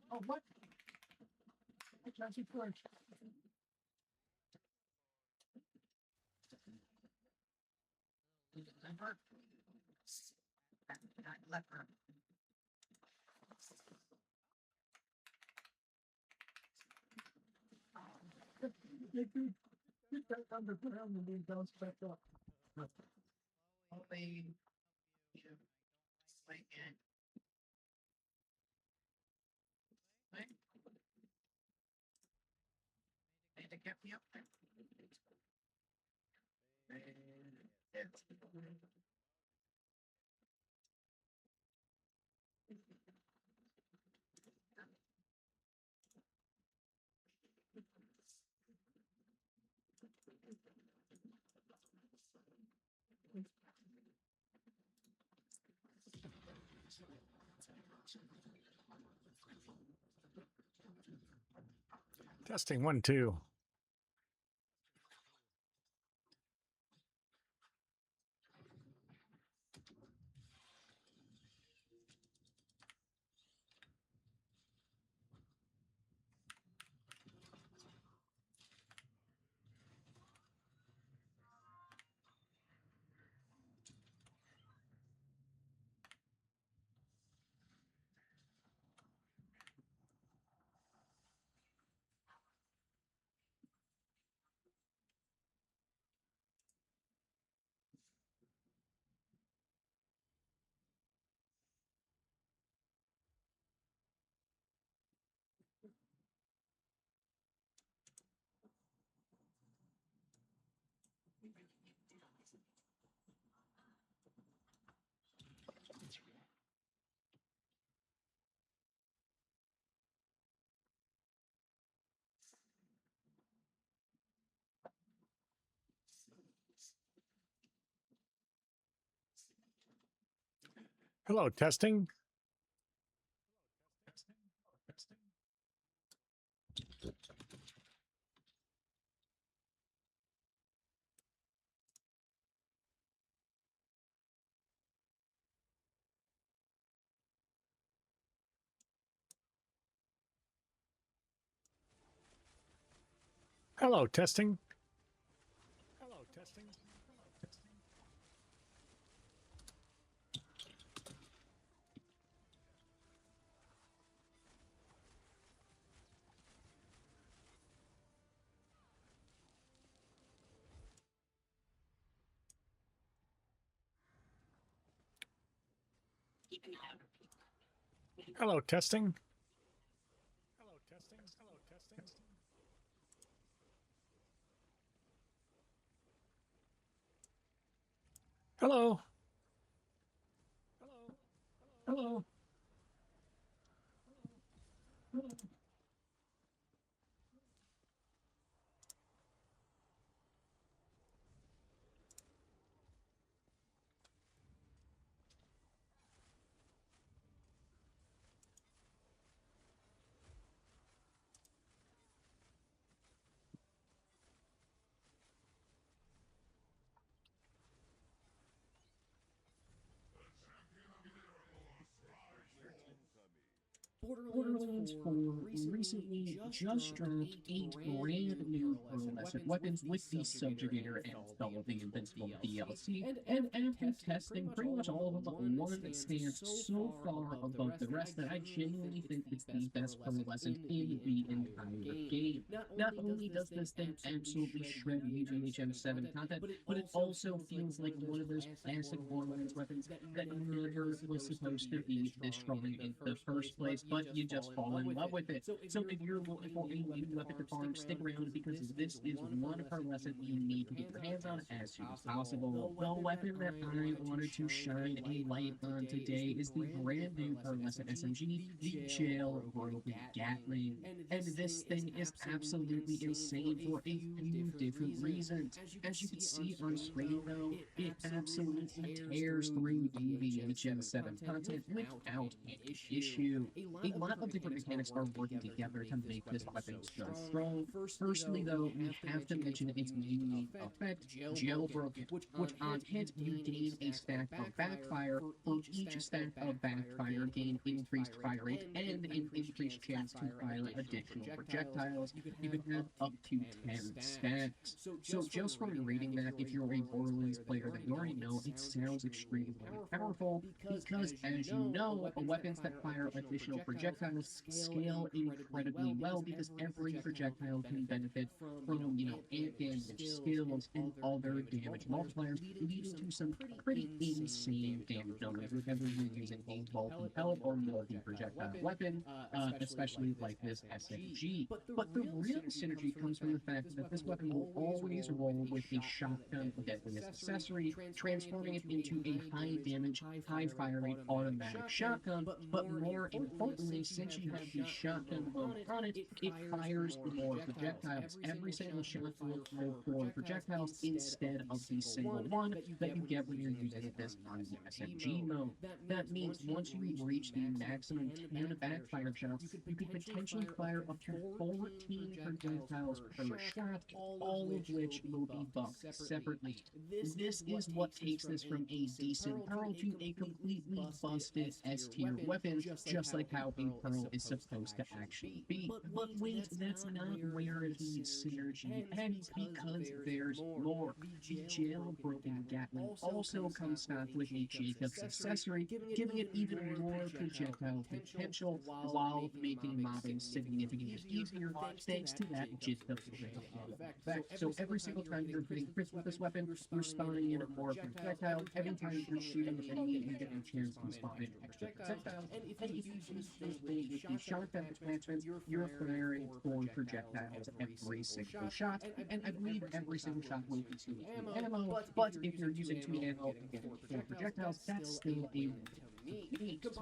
Oh, what? Jesse George. Leper. Not leper. You got underground and then bounce back up. Only you swing in. Right? And to get me up there. And it's Testing 1, 2. Hello, testing. Hello, testing. Hello, testing. Hello, testing. Hello, testing. Hello, testing. Hello. hello. Hello. Borderlands 4 recently just dropped 8 brand new pearlescent weapons with the Subjugator and all of the Invincible DLC, and after testing pretty much all of them, one that stands so far above the rest that I genuinely think it's the best pearlescent in the entire game. Not only does this thing absolutely shred UVH 7 content, but it also feels like one of those classic Borderlands weapons that never was supposed to be this strong in the first place. but you just fall in love with it. So if you're looking for a new weapon to farm, stick around because this is one of her lessons you need to get your hands on as soon as possible. The weapon that I wanted to shine a light on today is the brand new pearlescent SMG, the Jailbroken Gatling. And this thing is absolutely insane for a few different reasons. As you can see on screen though, it absolutely tears through UVH 7 content without any issue. A lot of different mechanics are working together to make this weapon so strong. Firstly though, we have to mention its unique effect, Jailbroken, which on hit you gain a stack of backfire. For each stack of backfire, gain increased fire rate and an increased chance to fire additional projectiles. You can have up to 10 stacks. So just from reading that, if you're a Borderlands player, then you already know it sounds extremely powerful because, as you know, weapons that fire additional projectiles scale incredibly well because every projectile can benefit from, ant damage, skills, and other damage multipliers, leading to some pretty insane damage numbers whenever you're using a bulky pellet or multi projectile weapon, especially like this SMG. But the real synergy comes from the fact that this weapon will always roll with a shotgun deadliest accessory, transforming it into a high damage, high fire rate automatic shotgun. But more importantly, since you have the shotgun mode on it, it fires more projectiles. Every single shot will fire 4 projectiles instead of the single one that you get when you're using this on the SMG mode. That means once you reach the maximum 10 backfire shots, you could potentially fire up to 14 projectiles per shot, all of which will be buffed separately. This is what takes this from a decent Pearl to a completely busted S-tier weapon, just like how a Pearl is supposed to actually be. But wait, that's not where the synergy ends, because there's more. The Jailbroken Gatling also comes stocked with a Jacob's accessory, giving it even more projectile potential while making mobbing significantly easier thanks to that Jacob's effect. So every single time you're hitting crits with this weapon, you're spawning in more projectile. Every time you're shooting an enemy, you get a chance to spawn in extra projectiles. And if you use this with the shotgun attachments, you're firing 4 projectiles every single shot. And I believe every single shot will consume 2 ammo, but if you're using 2 ammo and getting 4 projectiles, that's still a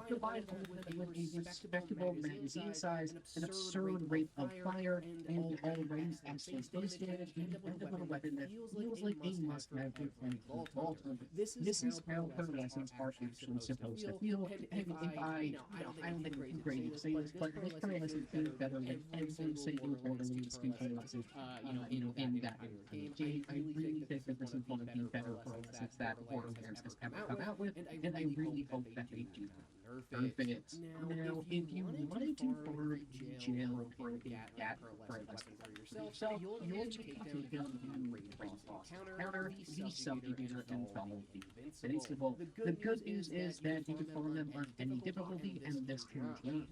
combined with a respectable magazine size, an absurd rate of fire, and already excellent base damage, and the end of a weapon that feels like a must-have in Vault. This is how her lessons are actually supposed to feel, and if I don't think it's too crazy to say this, but this kind of lesson feels better than every single Borderlands 2 lesson, in that game. I really think that this is one of the better lessons that Borderlands has ever come out with, and I really hope that they do perfect. Now, if you wanted to farm the Jailbroken Gatling for yourself, you'll take the counter, the subdivision, and follow the invincible. The good news is that you can farm them on any difficulty, and this can be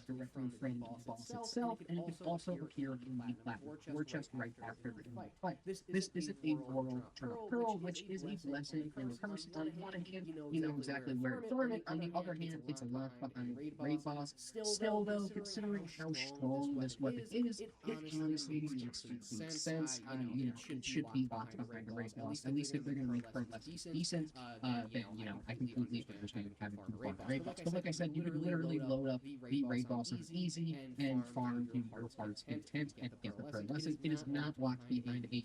directly from the boss itself, and it can also appear in the platform war chest right after the fight. This isn't a moral turn of pearl, which is a blessing and a curse. On one hand, you know exactly where to farm it. On the other hand, it's a lock behind the raid boss. Still, though, considering how strong this weapon is, it honestly makes complete sense. It should be locked behind the raid boss. At least if they're going to make her less decent, then I completely understand having to farm the raid boss. But like I said, you could literally load up the raid boss on easy and farm to your heart's content and get the pro lesson. It is not locked behind a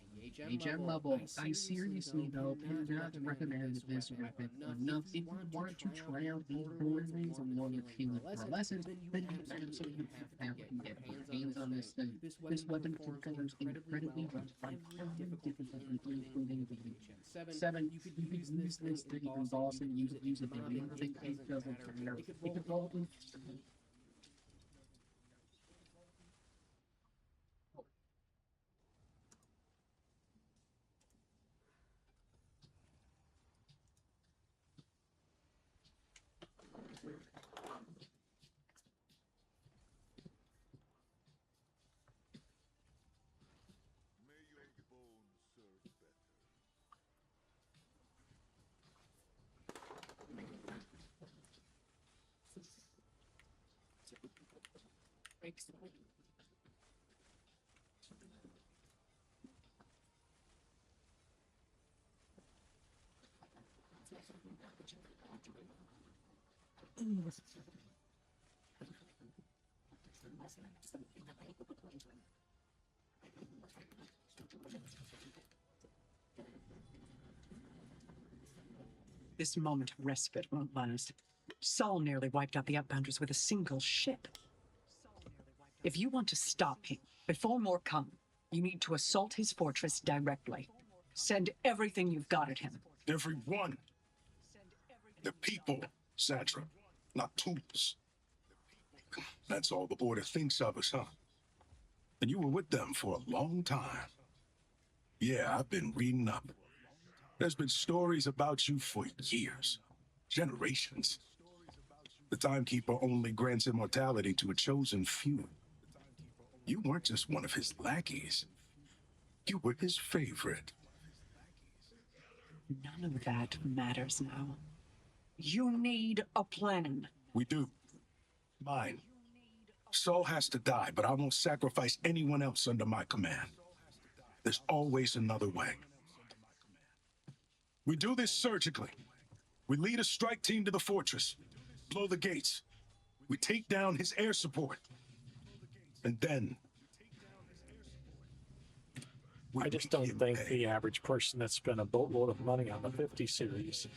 HM level. I seriously, though, cannot recommend this weapon enough. If you want to try out the Borderlands and want to feel it for lessons, then you absolutely have to get your hands on this thing. This weapon performs incredibly well on every difficulty, including the UVH 7. You could use this thing on boss and use it in anything. It doesn't matter. It could roll in. This moment of respite won't last. Saul nearly wiped out the Outbounders with a single ship. If you want to stop him before more come, you need to assault his fortress directly. Send everything you've got at him. Everyone. The people, Sandra, not tools. That's all the Order thinks of us, huh? And you were with them for a long time. Yeah, I've been reading up. There's been stories about you for years, generations. The Timekeeper only grants immortality to a chosen few. You weren't just one of his lackeys. You were his favorite. None of that matters now. You need a plan. We do. Mine. Saul has to die, but I won't sacrifice anyone else under my command. There's always another way. We do this surgically. We lead a strike team to the fortress, blow the gates. We take down his air support. And then... I just don't think the average person that spent a boatload of money on the 50 series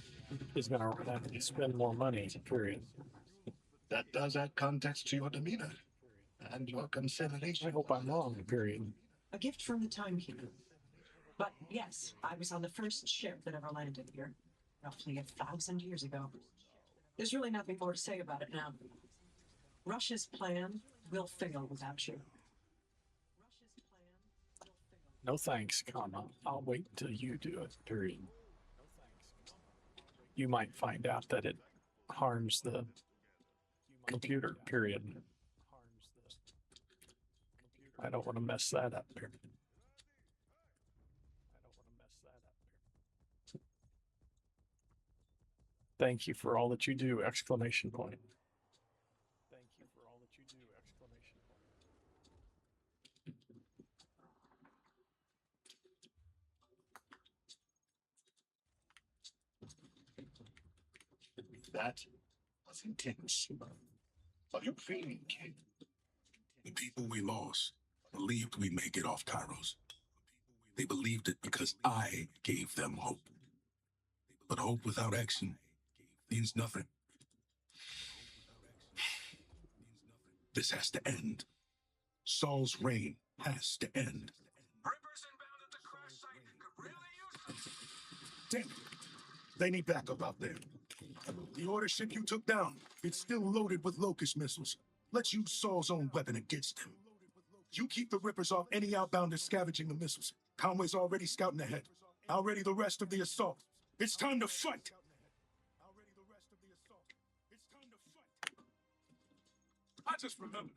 is going to have to spend more money, period. That does add context to your demeanor and your consideration. I hope I'm wrong, period. A gift from the Timekeeper. But yes, I was on the first ship that ever landed here, roughly 1,000 years ago. There's really nothing more to say about it now. Russia's plan will fail without you. No thanks, comma. I'll wait till you do it, period. You might find out that it harms the computer, period. I don't want to mess that up, period. Thank you for all that you do, exclamation point. Thank you for all that you do, exclamation point. That was intense. Are you feeling, kid? The people we lost believed we make it off Kairos. They believed it because I gave them hope. But hope without action means nothing. This has to end. Saul's reign has to end. Rippers inbound at the crash site could really use them. Damn it. They need backup out there. The Order ship you took down, it's still loaded with Locust missiles. Let's use Saul's own weapon against him. You keep the Rippers off any outbounders scavenging the missiles. Conway's already scouting ahead. I'll ready the rest of the assault. It's time to fight! I just remembered.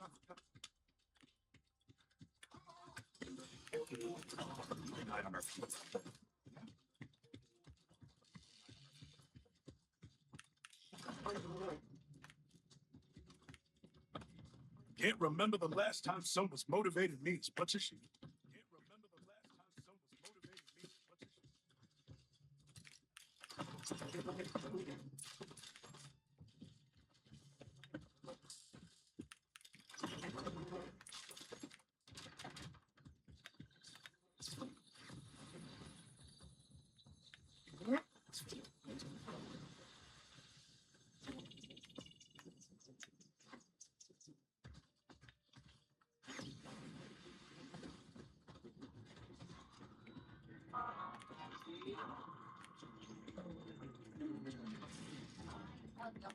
Can't remember the last time someone's motivated me as much as you. Can't remember the last time someone's motivated me as much as you.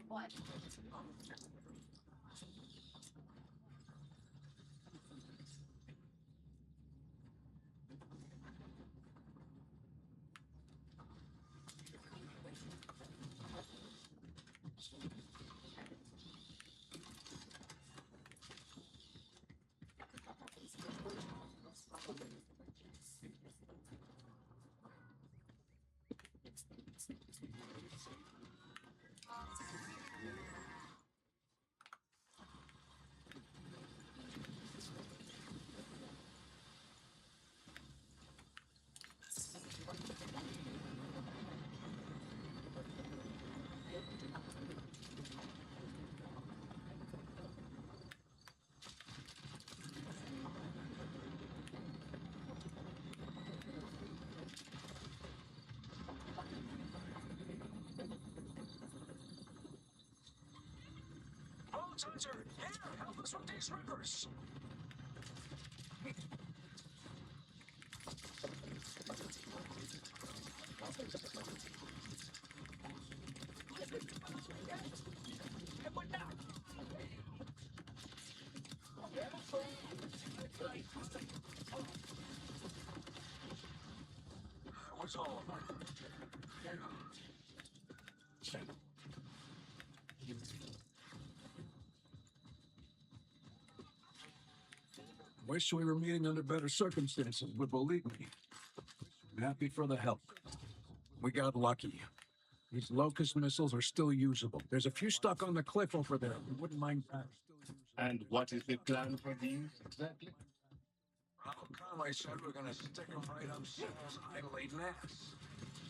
What? Sanitizer, here, help us with these rippers. What's all of them? Wish we were meeting under better circumstances, but believe me, I'm happy for the help. We got lucky. These locust missiles are still usable. There's a few stuck on the cliff over there. We wouldn't mind that. And what is the plan for these exactly? Ronald Conway said we're gonna stick them right up Saul's idolate ass.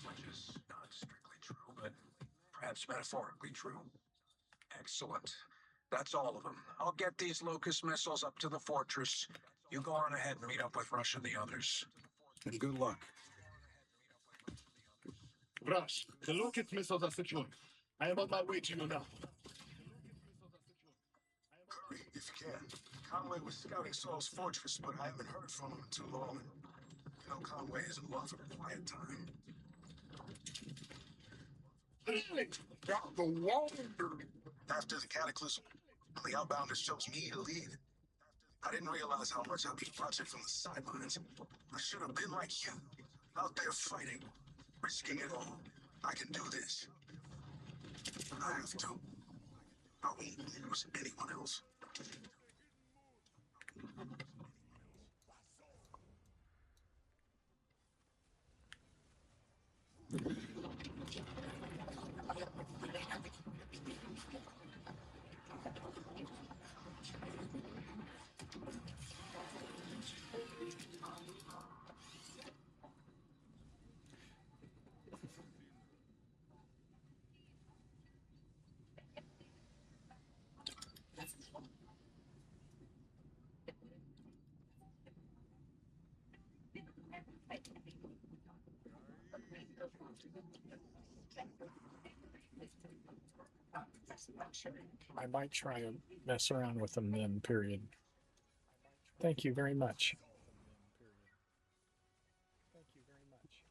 Which is not strictly true, but perhaps metaphorically true. Excellent. That's all of them. I'll get these locust missiles up to the fortress. You go on ahead and meet up with Rush and the others. And good luck. Rush, the locust missiles are secured. I am on my way to you now. Hurry, if you can. Conway was scouting Saul's fortress, but I haven't heard from him in too long. You know Conway isn't one for a quiet time. Got the wonder. After the cataclysm, the Outbounders chose me to lead. I didn't realize how much I'd be watching from the sidelines. I should have been like you, out there fighting, risking it all. I can do this. I have to. I won't lose anyone else. I might try and mess around with them then, period. Thank you very much. Thank you very much.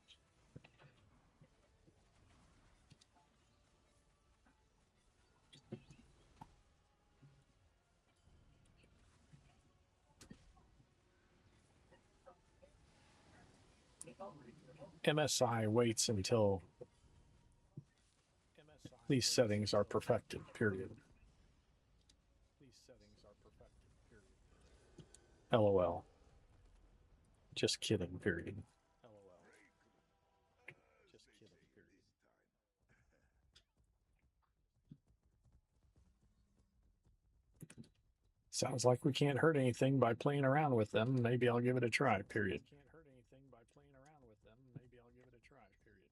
MSI waits until these settings are perfected, period. LOL. Just kidding, period. Just kidding, period. Sounds like we can't hurt anything by playing around with them. Maybe I'll give it a try, period. Can't hurt anything by playing around with them. Maybe I'll give it a try, period.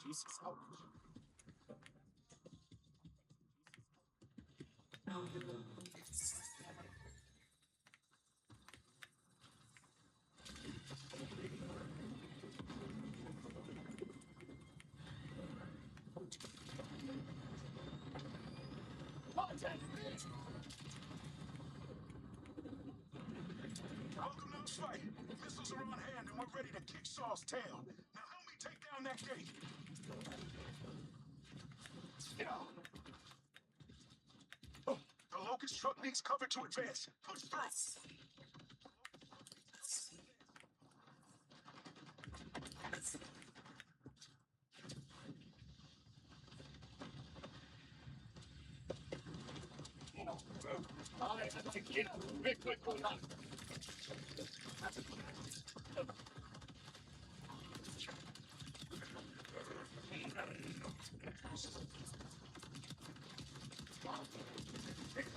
Jesus. Welcome to this fight. Missiles are on hand and we're ready to kick Saul's tail. Now help me take down that gate. Oh, the locust truck needs cover to advance. Push through.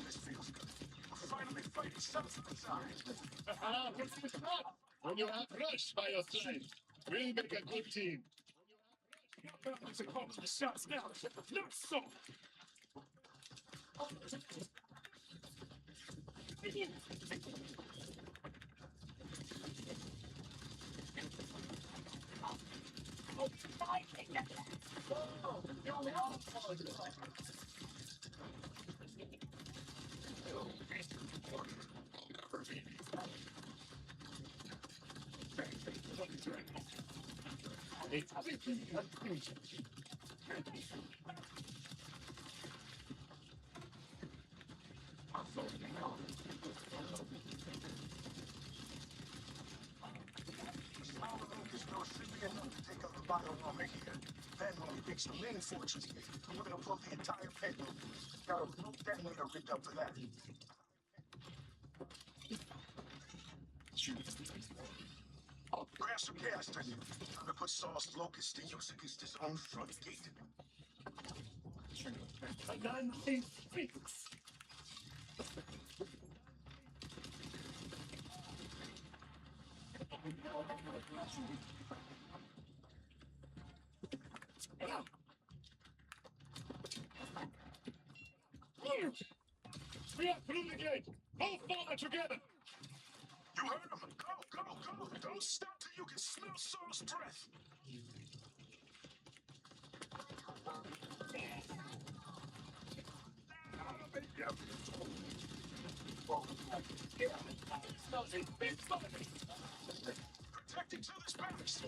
This feels good. We're finally fighting something inside. When you have Rush by your side, we'll make a good team. Not so. Take out the bioarmor here. Then when we fix the main fortress, we're gonna plug the entire payload. Got a remote detonator rigged up for that. Grab some gas, I'm gonna put Saul's locust to use against his own front gate. We are through the gate. All follow together. You heard him. Go, go, go. Don't stop till you can smell Saul's breath. Protecting to this barracks.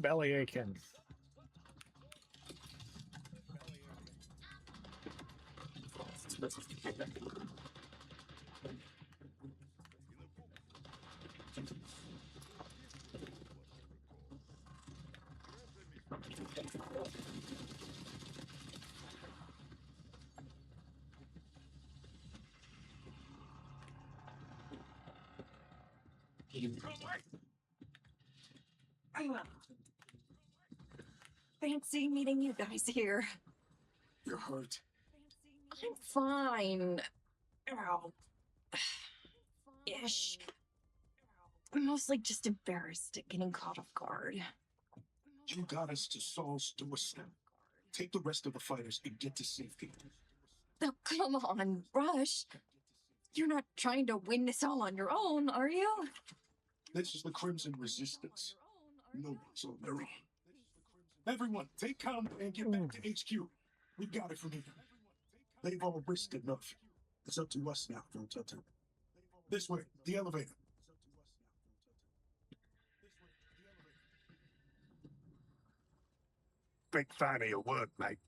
Belly aching. Fancy meeting you guys here. You're hurt. I'm fine. Ow. Ish. I'm mostly just embarrassed at getting caught off guard. You got us to Saul's doorstep. Take the rest of the fighters and get to safety. Oh, come on, Rush. You're not trying to win this all on your own, are you? This is the Crimson Resistance. No one's on their own. Everyone, take comm and get back to HQ. We got it from here. They've all risked enough. It's up to us now, Filtata. This way, the elevator. Big fan of your work, mate.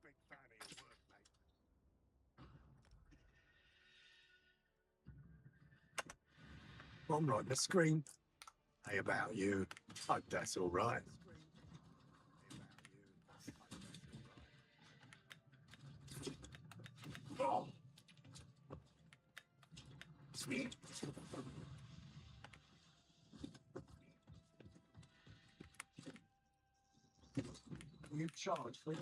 Big fan of your work, mate. I'm right on the screen. Hey, about you. Hope that's all right. Oh. You charge for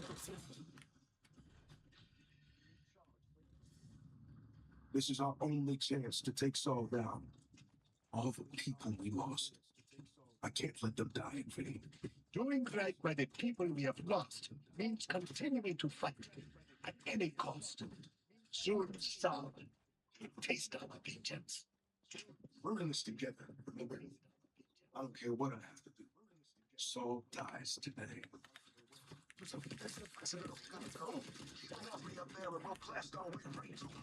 This is our only chance to take Saul down. All the people we lost. I can't let them die in vain. Doing right by the people we have lost means continuing to fight at any cost. Soon, Saul will taste our vengeance. We're in this together, remember? I don't care what I have to do. Saul dies today. I'll be up there remote blast our way right to him.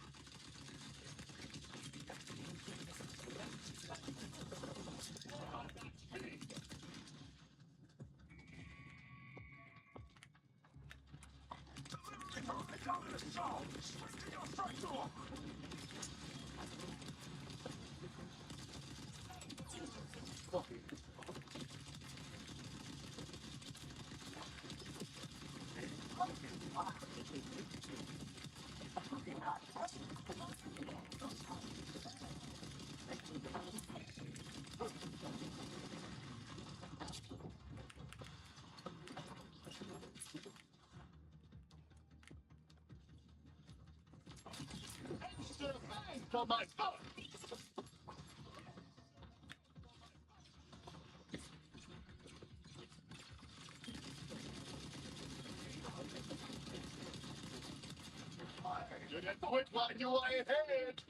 For my phone. You didn't quit while you were ahead.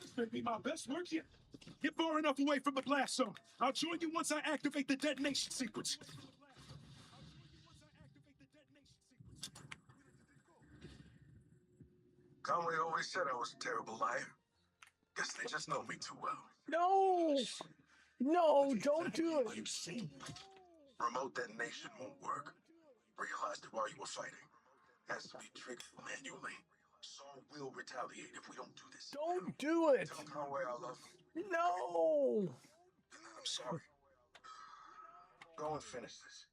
This may be my best work yet. Get far enough away from the blast zone. I'll join you once I activate the detonation sequence. Conway always said I was a terrible liar. Guess they just know me too well. No! No, don't do it. You see, remote detonation won't work. Realized it while you were fighting. Has to be triggered manually. Saul will retaliate if we don't do this. Don't do it. Tell Conway I love him. No! And that I'm sorry. Go and finish this.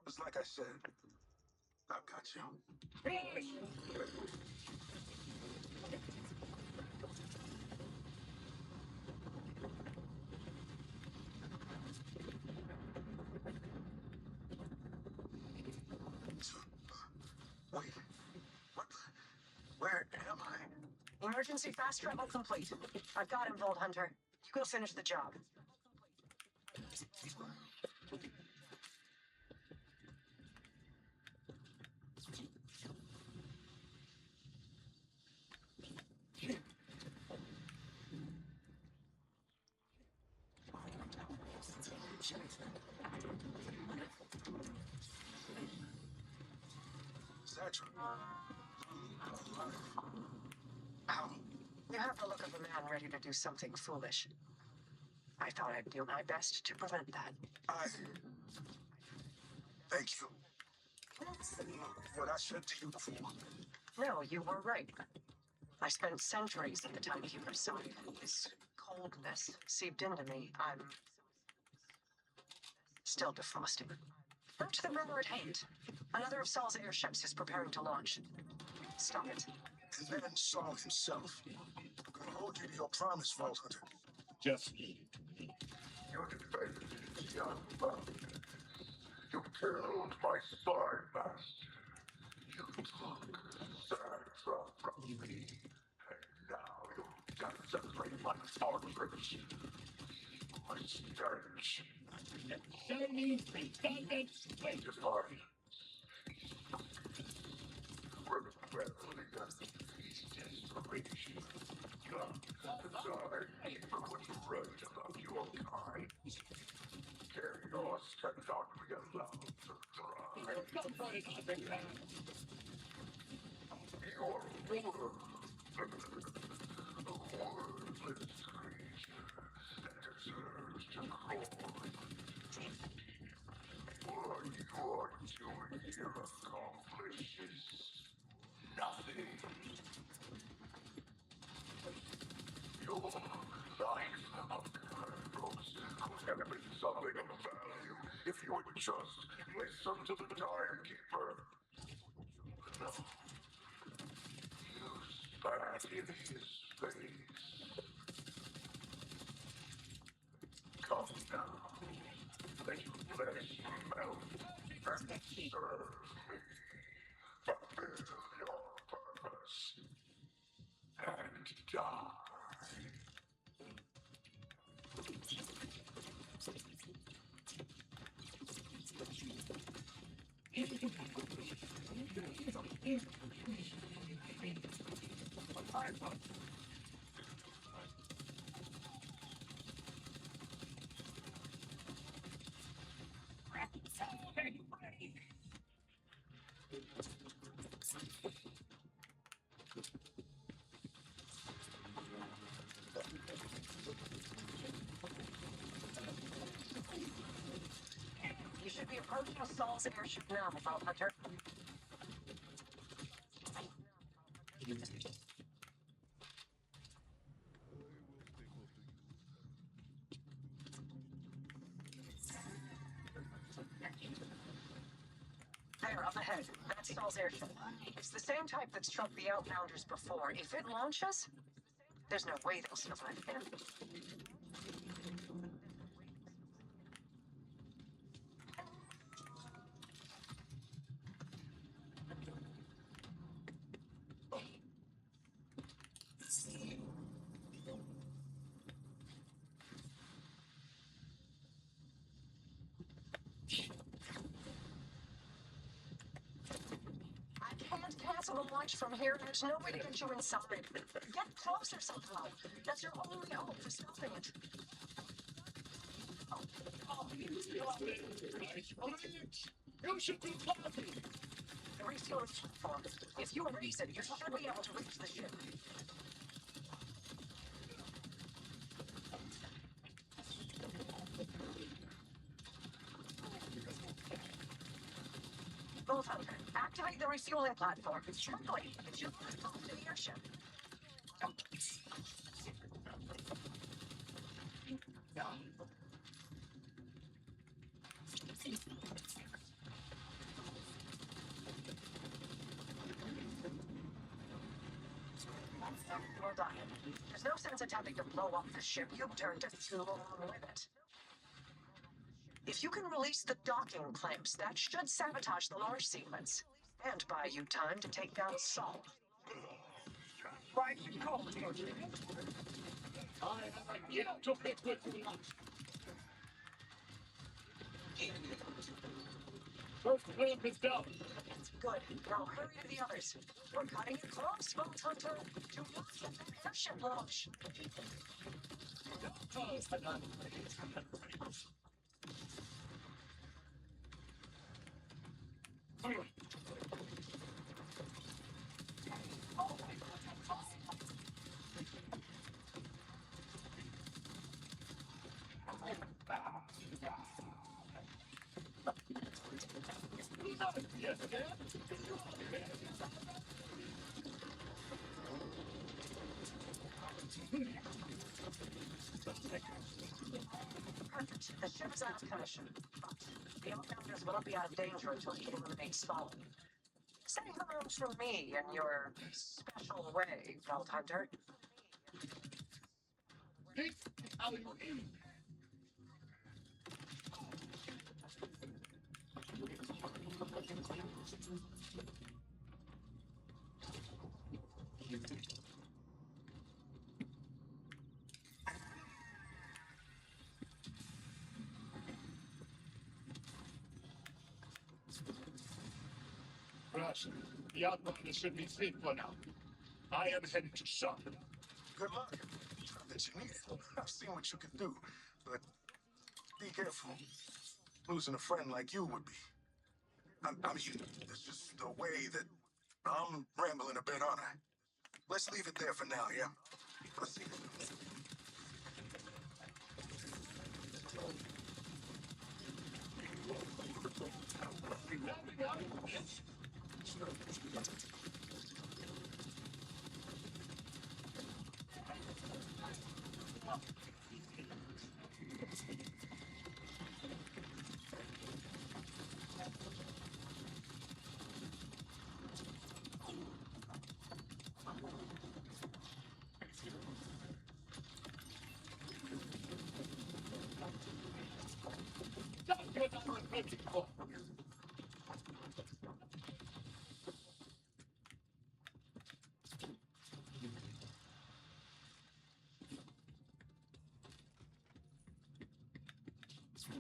Just like I said, I've got you. Wait. What? Where am I? Emergency fast travel complete. I've got him, Vault Hunter. You go finish the job. Sandra. How? You have the look of a man ready to do something foolish. I thought I'd do my best to prevent that. Thank you. What I said to you before. No, you were right. I spent centuries at the time he resigned. His coldness seeped into me. I'm still defrosting. Route to the rumor at hand. Another of Saul's airships is preparing to launch. Stop it. And then Saul himself. I'm gonna hold you to your promise, Vault Hunter. Just You defended young man. You killed my spy master. You took Sandra from me. And now you desecrate my fortress. My stench. Make it hard. Regretfully, his desperation. Sorry for what you wrote about your kind. Chaos cannot be allowed to thrive. Your word. A wordless creature that deserves to crawl. What you are doing here accomplishes nothing. Your life of Carlos could have been something of value if you would just listen to the Timekeeper. No. You spat in his face. Come now. die. You should be approaching Saul's airship now, Vault Hunter. There, up ahead. That's Saul's airship. It's the same type that struck the Outbounders before. If it launches, there's no way they'll survive again. I can't cancel the launch from here. There's no way to get you inside. Get closer somehow. That's your only hope for stopping it. You should be laughing. The refueling platform. If you raise it, you should be able to reach the ship. Both Hunter, activate the refueling platform. Quickly, it's your last call to the airship. Well done. There's no sense attempting to blow up the ship. You've turned to fuel along with it. If you can release the docking clamps, that should sabotage the launch sequence and buy you time to take down Saul. Right, you call me. I have yet to pick with you. First clamp is down. Good. Now hurry to the others. We're cutting it close, Vault Hunter. Do not let that airship launch. Perfect. The ship is out of commission. But the Outbounders will not be out of danger until he eliminates Saul. Say hello from me in your special way, Vault Hunter. Rush, the outlander should be safe for now. I am headed to shop. Good luck. Not that you need it. I've seen what you can do, but be careful. Losing a friend like you would be. I mean, it's just the way that I'm rambling a bit, aren't I? Let's leave it there for now, yeah? Let's see. That's what I was looking for. The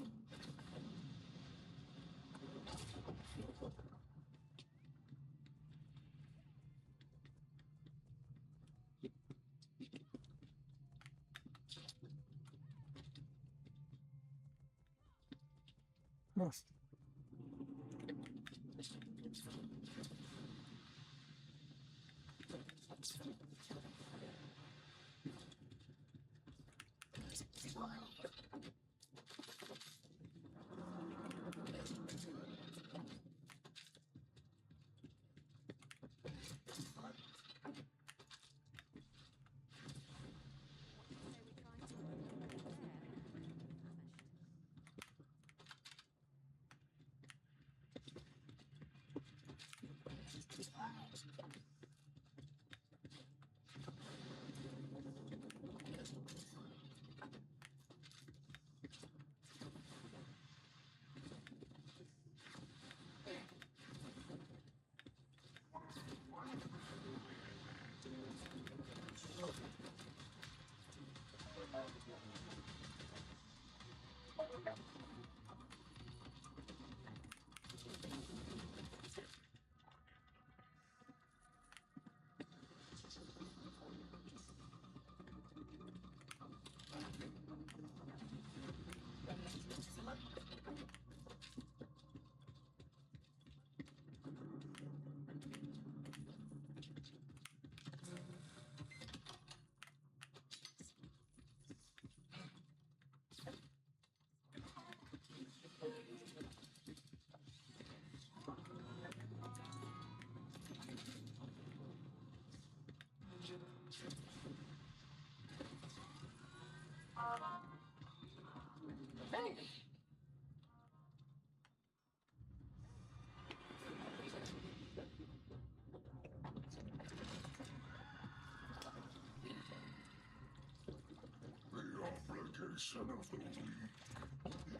obligation of the weak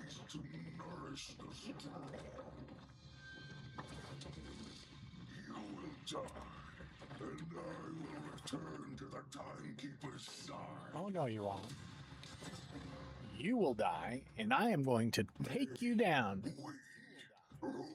is to nourish the strong. You will die, and I will return to the Timekeeper's side. Oh, no, you won't. You will die, and I am going to take you down. We rule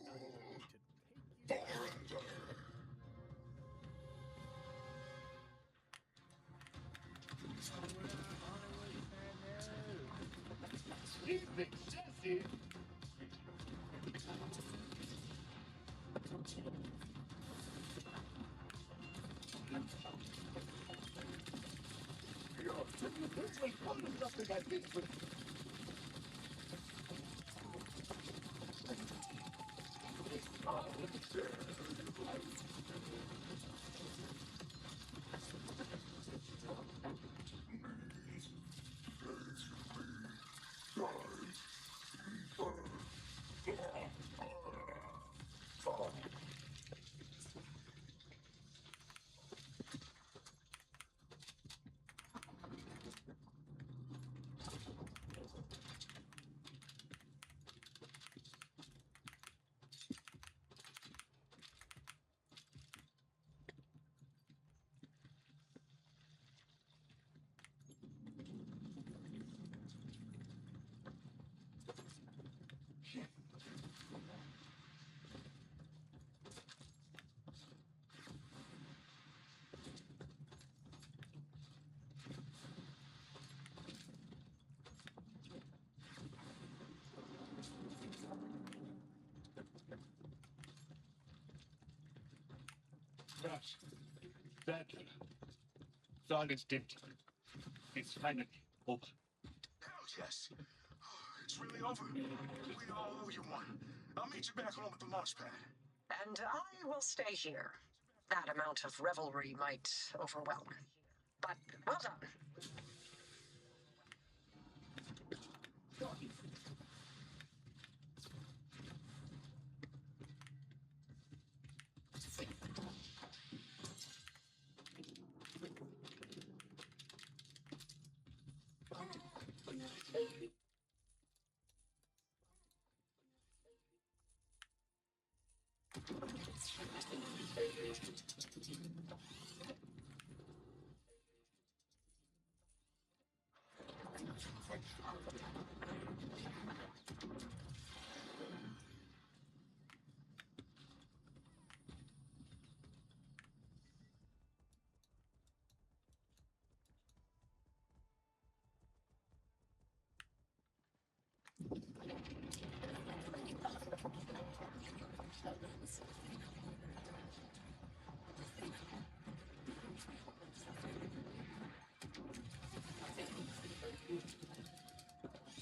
forever. Gosh, that dog is dead. It's finally over. Hell yes. It's really over. We all owe you one. I'll meet you back home at the launch pad. And I will stay here. That amount of revelry might overwhelm. But well done.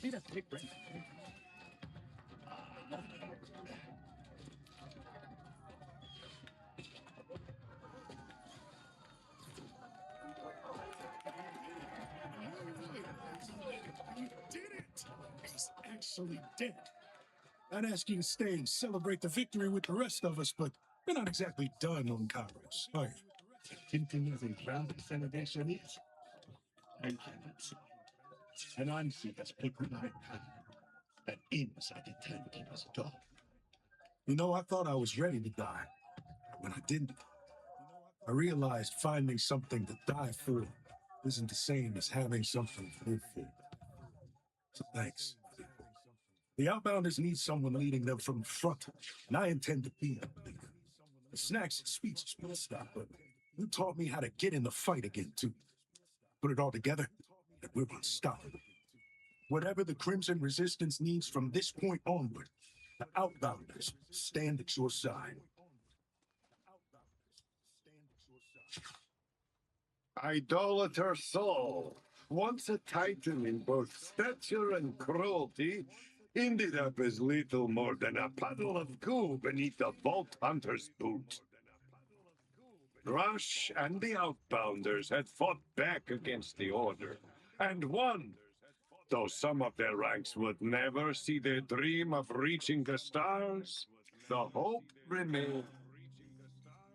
Need a big break. You did it! He's actually dead. I'd ask you to stay and celebrate the victory with the rest of us, but we're not exactly done on Kairos, are you? Hinting as a ground acceleration is? I cannot say. An answer has put my hand and inside the timekeeper's door. You know, I thought I was ready to die. When I didn't, I realized finding something to die for isn't the same as having something to live for. So thanks. The Outbounders need someone leading them from the front, and I intend to be that leader. The snacks and speeches will stop, but you taught me how to get in the fight again, too. Put it all together, and we're unstoppable. Whatever the Crimson Resistance needs from this point onward, the Outbounders stand at your side. Idolater Saul, once a titan in both stature and cruelty, ended up as little more than a puddle of goo beneath the Vault Hunter's boot. Rush and the Outbounders had fought back against the Order, and won, though some of their ranks would never see their dream of reaching the stars, the hope remained.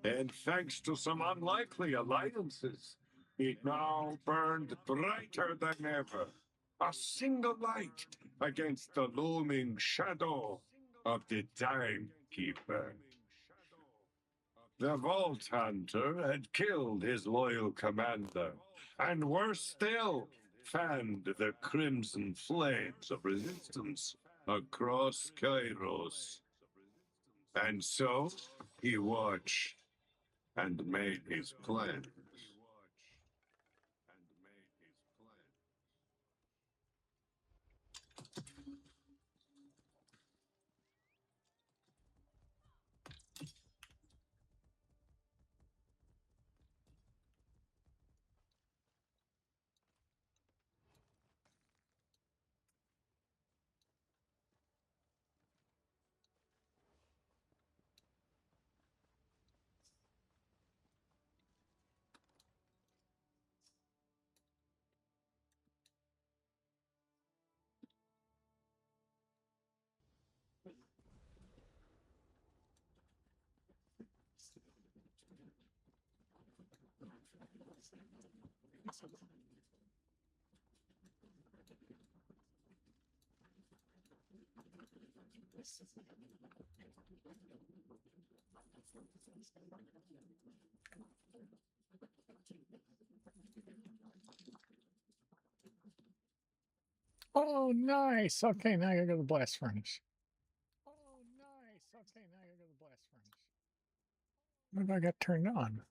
And thanks to some unlikely alliances, it now burned brighter than ever. A single light against the looming shadow of the Timekeeper. The Vault Hunter had killed his loyal commander, and worse still, fanned the crimson flames of resistance across Kairos. And so he watched and made his plan. Oh, nice. Okay, now I gotta go to the blast furnace. Oh, nice. Okay, now I gotta go to the blast furnace. Maybe I got turned on.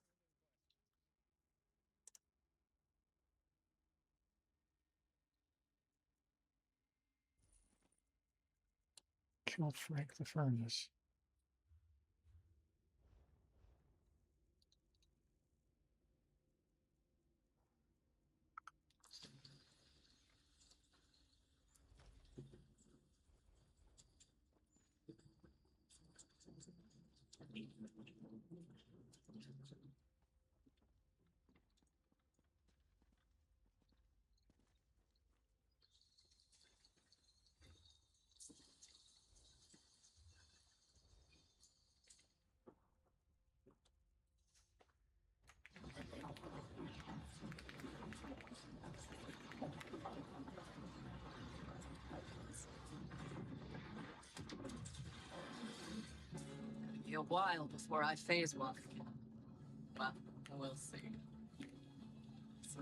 Kill Frank the furnace. It'll be a while before I phase walk again. Well, we'll see. So,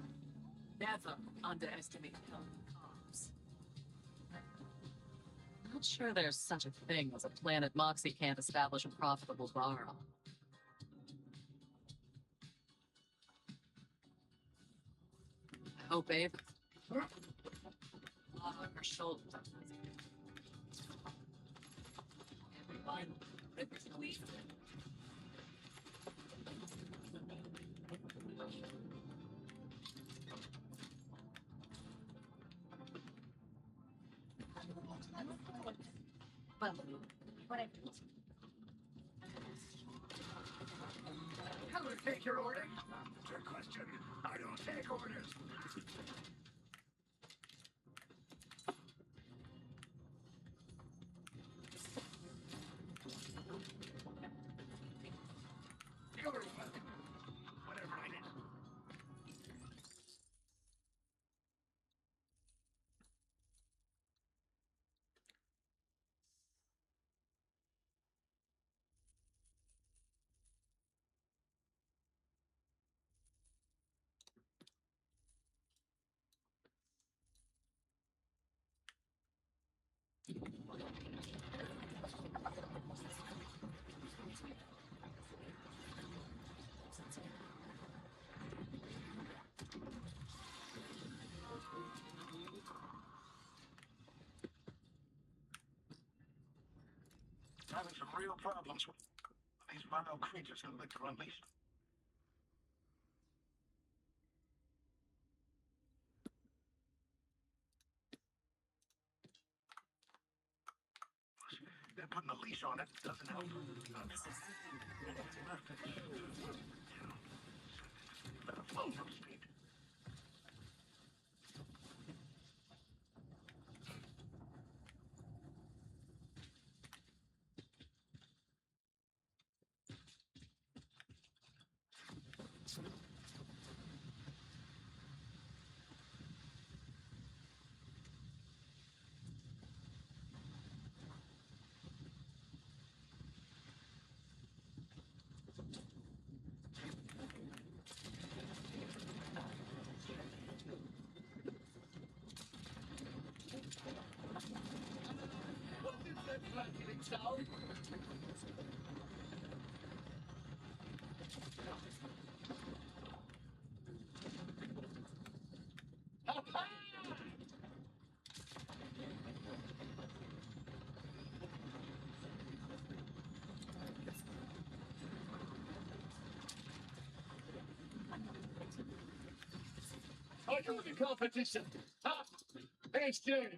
never underestimate comms. Not sure there's such a thing as a planet Moxie can't establish a profitable bar on. I hope Abe. On her shoulder. Everyone, Ripper's Louise. Well, whatever. How do I take your orders? Trick question. I don't take orders. You're welcome. Whatever it is. Having some real problems with these vile creatures who like to unleash. They're putting a leash on it doesn't help. Better flow from speed. Are you in the competition? Ha! Thanks, Jane.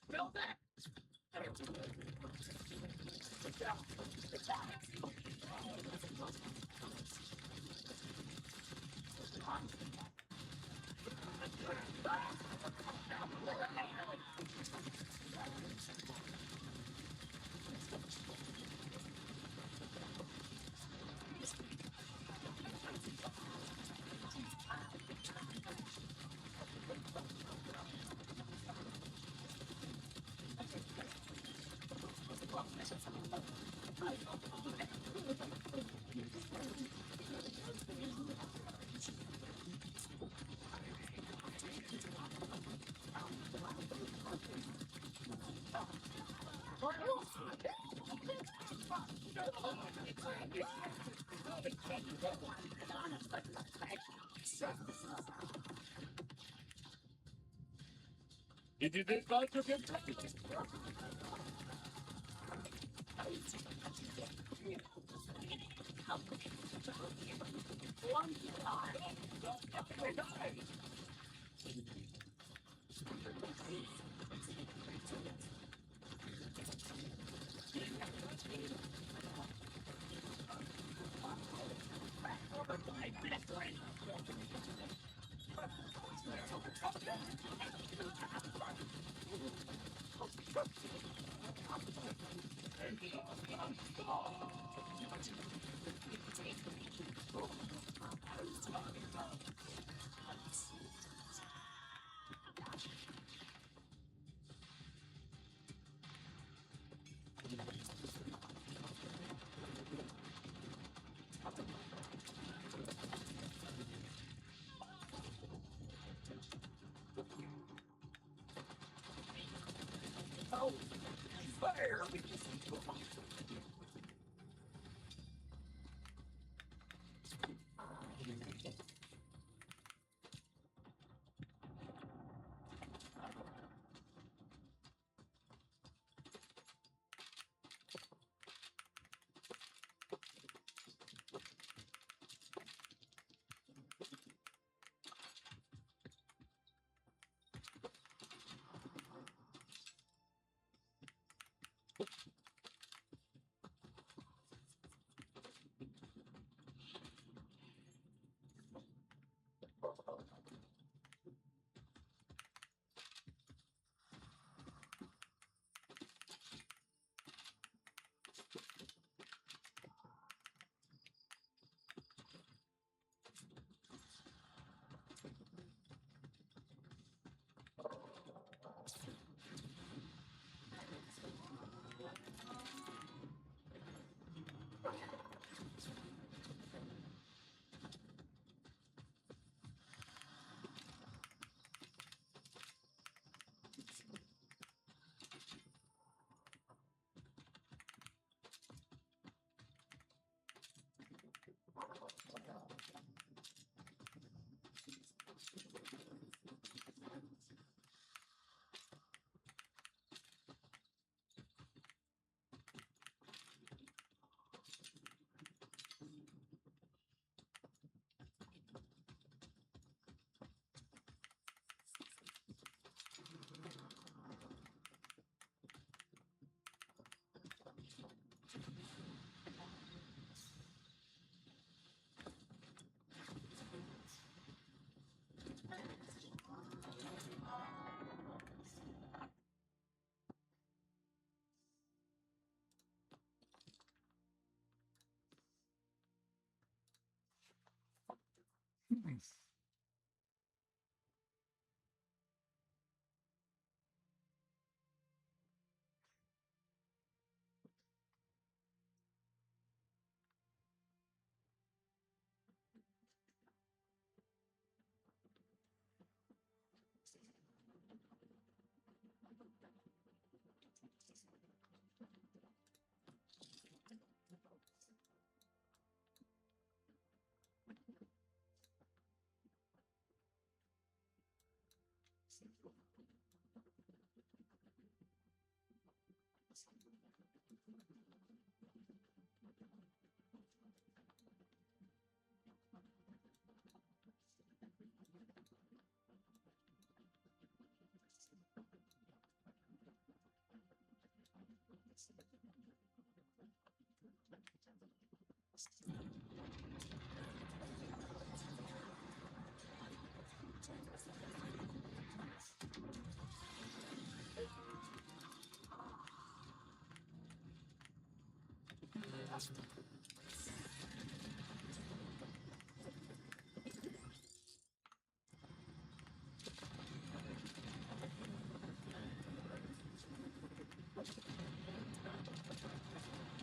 Feel that? Did you think I took it? Oh, fire!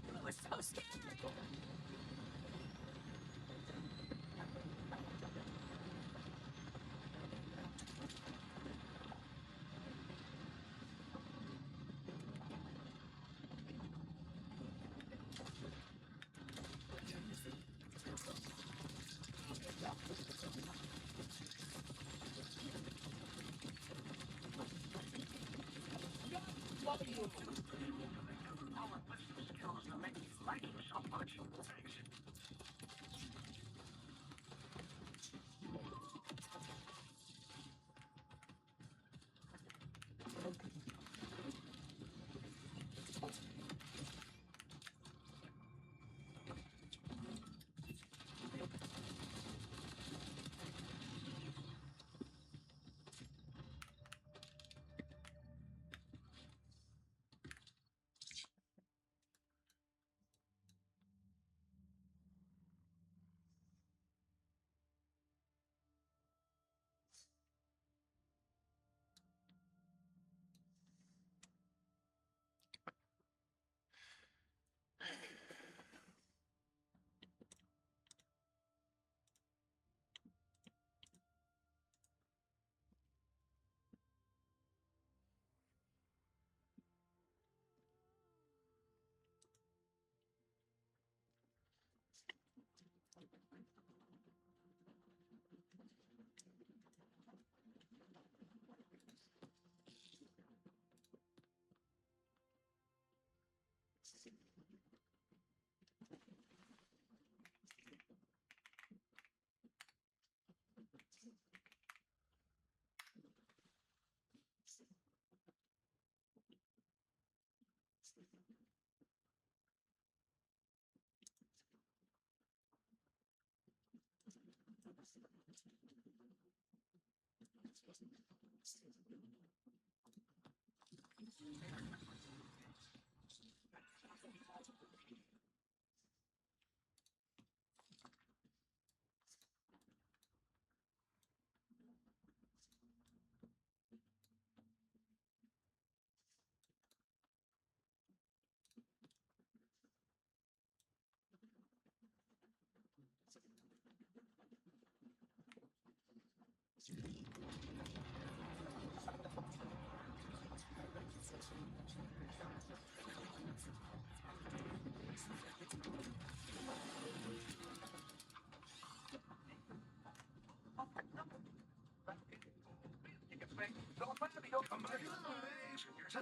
It was so scary. Our listening skills to make me like you so much. Thanks.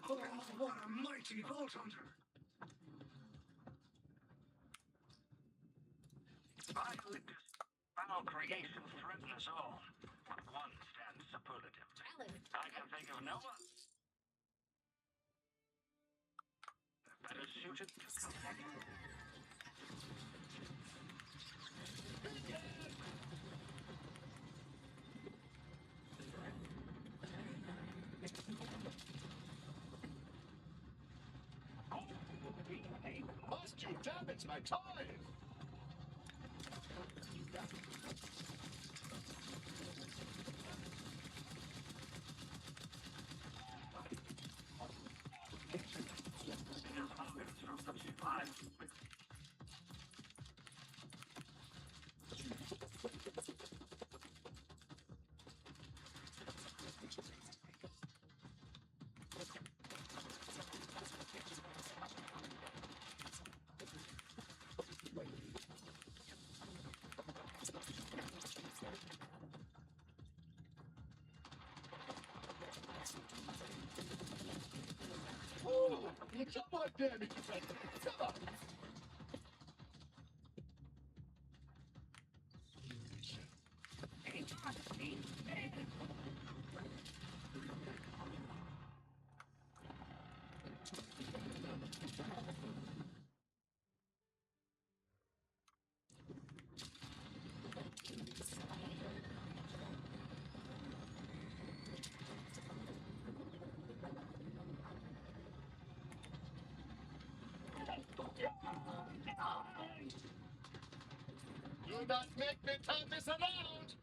Oh, what a mighty vault hunter! Violent foul creations threaten us all. One stands superlative. I can think of no one better suited to connect. Must you damage my toys? Oh, come on, Danny. Come on. Do not make me turn this around!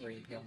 There you go.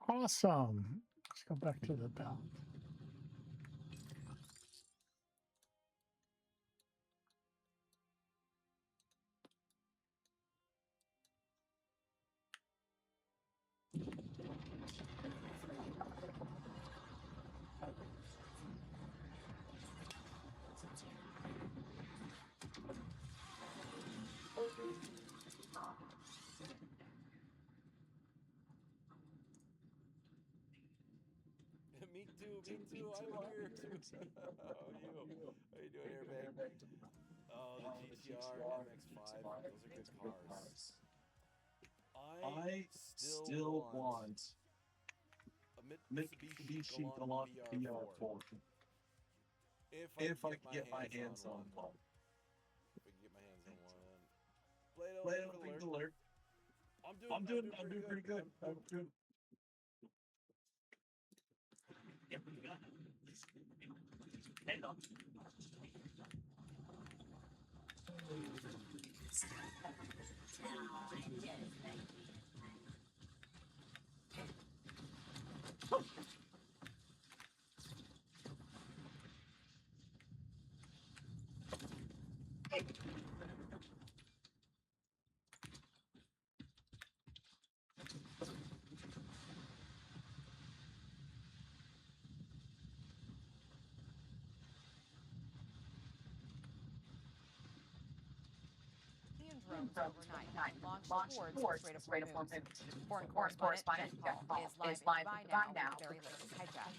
Awesome. Let's go back to the bell. Me too. I'm here too. How are you? How you doing, Airbag? Oh, the GTR MX-5. Those are good cars. I still want a Mitsubishi Galant BR4. If I can get my hands on one. If I can get my hands on one. Blade alert. I'm doing pretty good. I'm doing. Drones overnight launched towards the Strait of Hormuz. Foreign correspondent Jen Paul is live in Dubai now with the very latest hijack.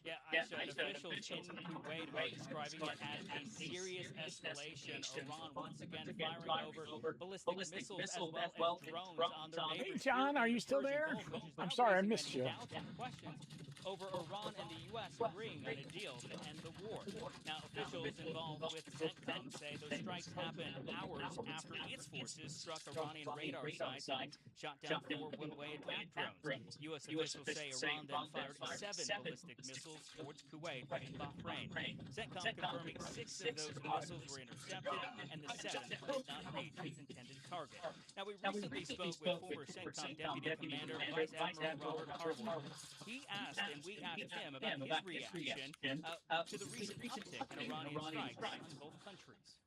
Yeah, Aisha, officials in Kuwait are describing it as a serious escalation. Iran once again firing over ballistic missiles as well as drones on their neighbors. Hey, John, are you still there? I'm sorry, I missed you. Doubts and questions over Iran and the U.S. agreeing on a deal to end the war. Now, officials involved with CENTCOM say those strikes happened hours after its forces struck Iranian radar sites and shot down 4 one-way attack drones. U.S. officials say Iran then fired 7 ballistic missiles missiles towards Kuwait and Bahrain. CENTCOM confirming 6 of those missiles were intercepted, and the 7th did not reach its intended target. Now, we recently spoke with former CENTCOM Deputy Commander Vice Admiral Robert Harwood. He asked, and we asked him about his reaction to the recent uptick in Iranian strikes on both countries.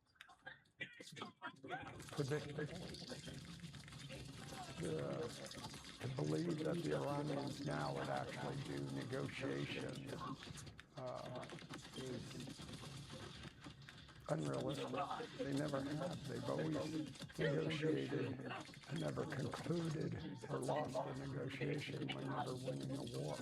To believe that the Iranians now would actually do negotiations is unrealistic. They never have. They've always negotiated and never concluded or lost a negotiation by never winning a war.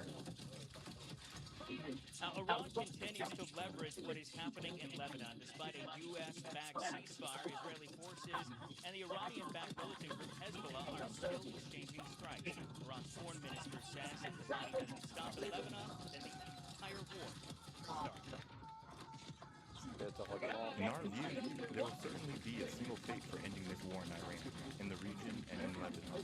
Now, Iran continues to leverage what is happening in Lebanon despite a U.S.-backed ceasefire. Israeli forces and the Iranian-backed militant group Hezbollah are still exchanging strikes. Iran's foreign minister says if the fighting doesn't stop in Lebanon, then the entire war starts. In our view, there will certainly be a single fate for ending this war in Iran, in the region, and in Lebanon.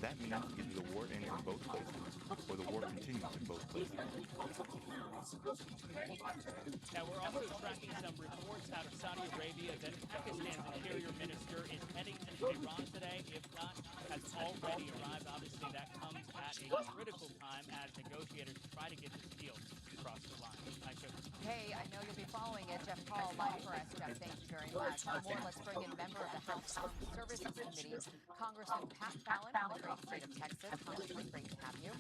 That means either the war ends in both places, or the war continues in both places. Now, we're also tracking some reports out of Saudi Arabia that Pakistan's interior minister is heading to Iran today. If not, has already arrived. Obviously, that comes at a critical time as negotiators try to get this deal across the line. Hey, I know you'll be following it. Jeff Paul, live for us. Jeff, thank you very much. For more, let's bring in member of the House Armed Services Committee, Congressman Pat Fallon from the great state of Texas. Congressman, great to have you.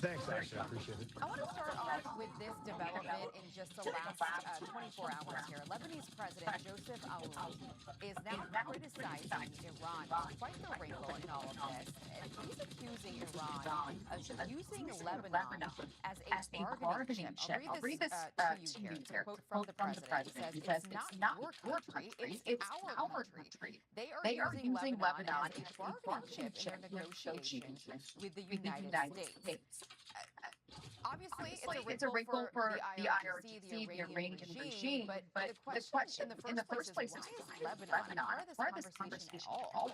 Thanks, Ashley. I appreciate it. I want to start off with this development in just the last 24 hours here. Lebanese President Joseph Aoun is now criticizing Iran. Quite the wrinkle in all of this. He's accusing Iran of using Lebanon as a bargaining chip. I'll read this to you here. It's a quote from the president. He says, it's not your country, it's our country. They are using Lebanon as a bargaining chip in their negotiations with the United States. Obviously, it's a wrinkle for the IRGC, the Iranian regime, but the question in the first place is, why is Lebanon part of this conversation at all?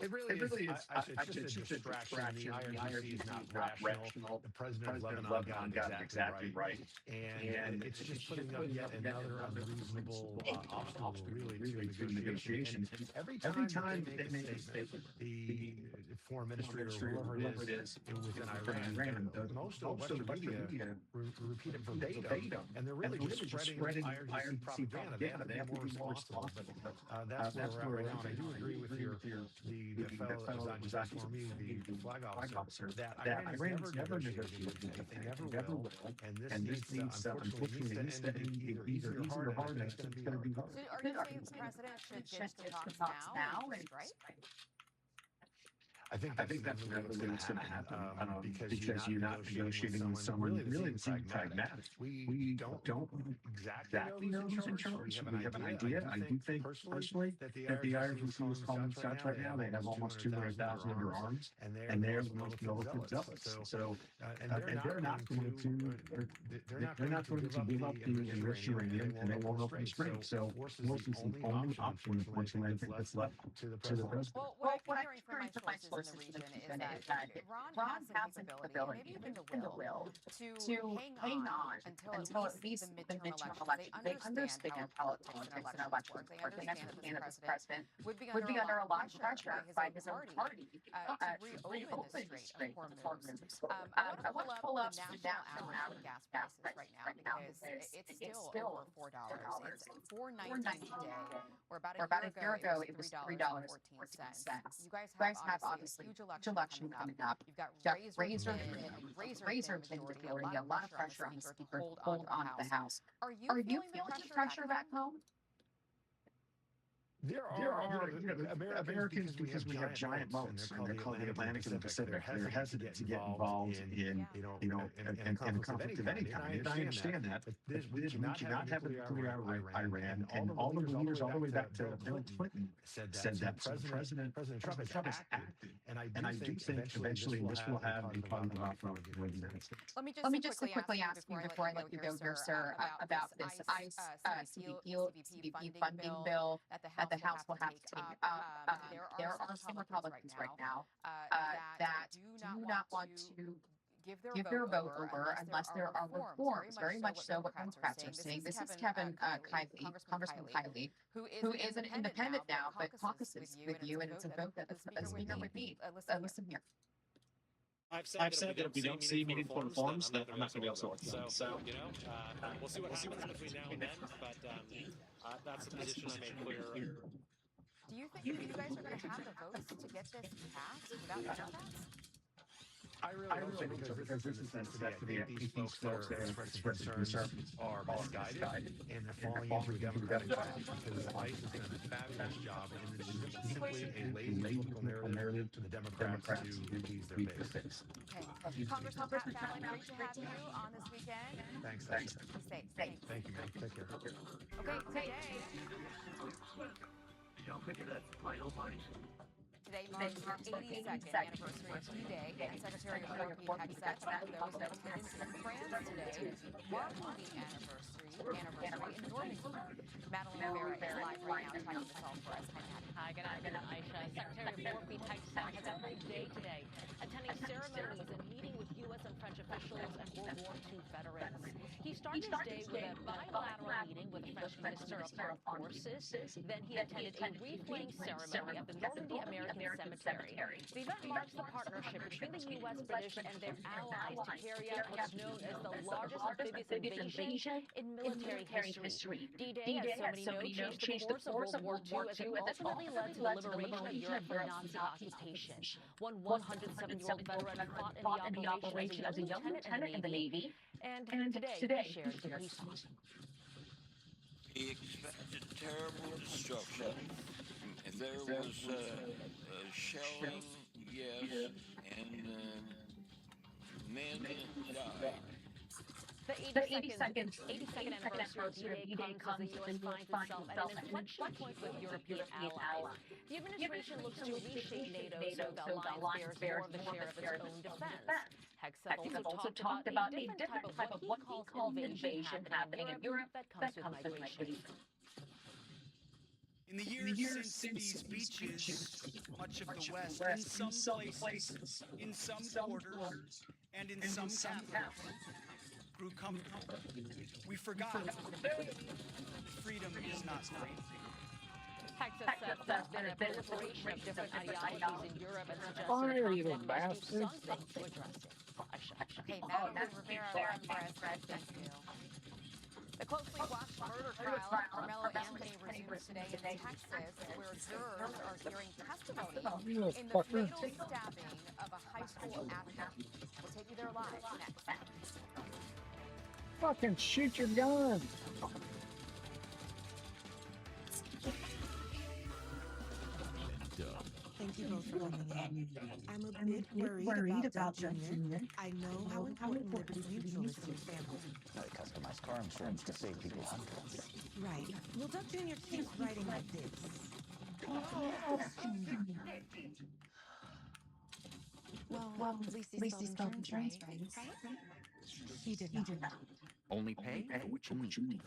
It really is. It's just a distraction. The IRGC is not rational. The president of Lebanon got it exactly right. And it's just putting up yet another unreasonable obstacle, really, to negotiations. And every time they make a statement, the foreign ministry or whoever it is within Iran, most of the Western media repeat it verbatim. And they're really just spreading IRGC propaganda. They have to be more responsible. But that's where we're at right now. And I do agree with the fellow that was on just for me, the flag officer, that Iran has never negotiated anything, never will. And this needs, unfortunately, needs to end either easy or hard, and it's going to be hard. So are you saying the president should ditch the talks now and strike? I think that's really what's going to happen because you're not negotiating with someone really that seems pragmatic. We don't exactly know who's in charge. We have an idea. I do think personally that the IRGC is calling shots right now. They have almost 200,000 under arms, and they're the most militant zealots. So, and they're not going to give up the enriched uranium, and they won't open the spring. So, force is the only option, unfortunately, I think that's left to the president. Well, what I'm hearing from my sources in the region is that Iran has some capability, maybe even the will, to hang on until at least the midterm elections. They understand how politics and elections work. They understand that this president would be under a lot of pressure by his own party to reopen the Strait of Hormuz. I want to pull up the national average gas prices right now because it's still over $4. It's $4.19 today, where about a year ago it was $3.14. You guys have obviously huge election coming up. You've got razor thin majority, a lot of pressure on the speaker to hold on to the House. Are you feeling the pressure back home? There are Americans because we have giant moats, and they're called the Atlantic and the Pacific. They're hesitant to get involved in a conflict of any kind. And I understand that. But we cannot have a nuclear Iran. And all the leaders, all the way back to Bill Clinton, said that. President Trump has acted. And I do think eventually this will have a positive outcome for the United States. Let me just quickly ask you before I let you go here, sir, about this ICE CBP funding bill that the House will have to take up. There are some Republicans right now that do not want to give their vote over unless there are reforms, very much so what Democrats are saying. This is Kevin Kiley, Congressman Kiley, who is an independent now, but caucuses with you, and it's a vote that the speaker would need. Listen here. I've said that if we don't see meaningful reforms, then I'm not going to be able to support them. So, you know, we'll see what happens between now and then, but that's the position I made clear. Do you think you guys are going to have the votes to get this passed without Democrats? I really hope so, because this is a necessity. I think these folks that are expressing concerns are misguided, and they're falling into a Democratic trap, because ICE has done a fabulous job, and it's simply a lazy political narrative to the Democrats to please their base. Okay. Congressman Pat Fallon, great to have you on this weekend. Thanks. Be safe. Thanks. Thank you, man. Take care. Okay, today marks the 82nd anniversary of D-Day, and Secretary of War Pete Hegseth and those in attendance in France today marking the anniversary in Normandy. Madeline Rivera is live right now tracking this all for us. Hi, good afternoon, Aisha. Secretary of War Pete Hegseth has a full day today, attending ceremonies and meeting with U.S. and French officials and World War II veterans. He started his day with a bilateral meeting with the French Minister of Armed Forces. Then he attended a wreath-laying ceremony at the Normandy American Cemetery. The event marks the partnership between the U.S., British, and their allies to carry out what's known as the largest amphibious invasion in military history. D-Day, as so many know, changed the course of World War II as it ultimately led to the liberation of Europe from Nazi occupation. One 107-year-old veteran fought in the operation as a young lieutenant in the Navy, and today he shared the police force. He expected terrible destruction. There was shelling, yes, and men died. The 82nd anniversary of D-Day comes as the U.S. finds itself at an inflection point with European allies. The administration looks to reshape NATO so the alliance bears more of the share of its own defense. Hegseth also talked about a different type of what he calls invasion happening in Europe that comes with migration. In the years since these beaches, much of the West, in some places, in some quarters, and in some capitals, grew comfortable. We forgot that freedom is not free. Hegseth says there's been a proliferation of different ideologies in Europe and suggests Fire, you that Congress must do bastard. something to address it. Okay, Madeline Rivera from Press. Thank you. The closely watched murder trial of Carmelo Anthony resumes today in Texas, where jurors are hearing testimony in the fatal stabbing of a high school athlete. We'll take you there live next. Fucking shoot your gun. Thank you both for coming in. I'm a bit worried about Doug Jr. I know how important Liberty Mutual is to your family. Customized car insurance to save people hundreds. Right. Well, Doug Jr. keeps writing like this. Well, at least he spelled insurance right? He did not. Only pay for what you need.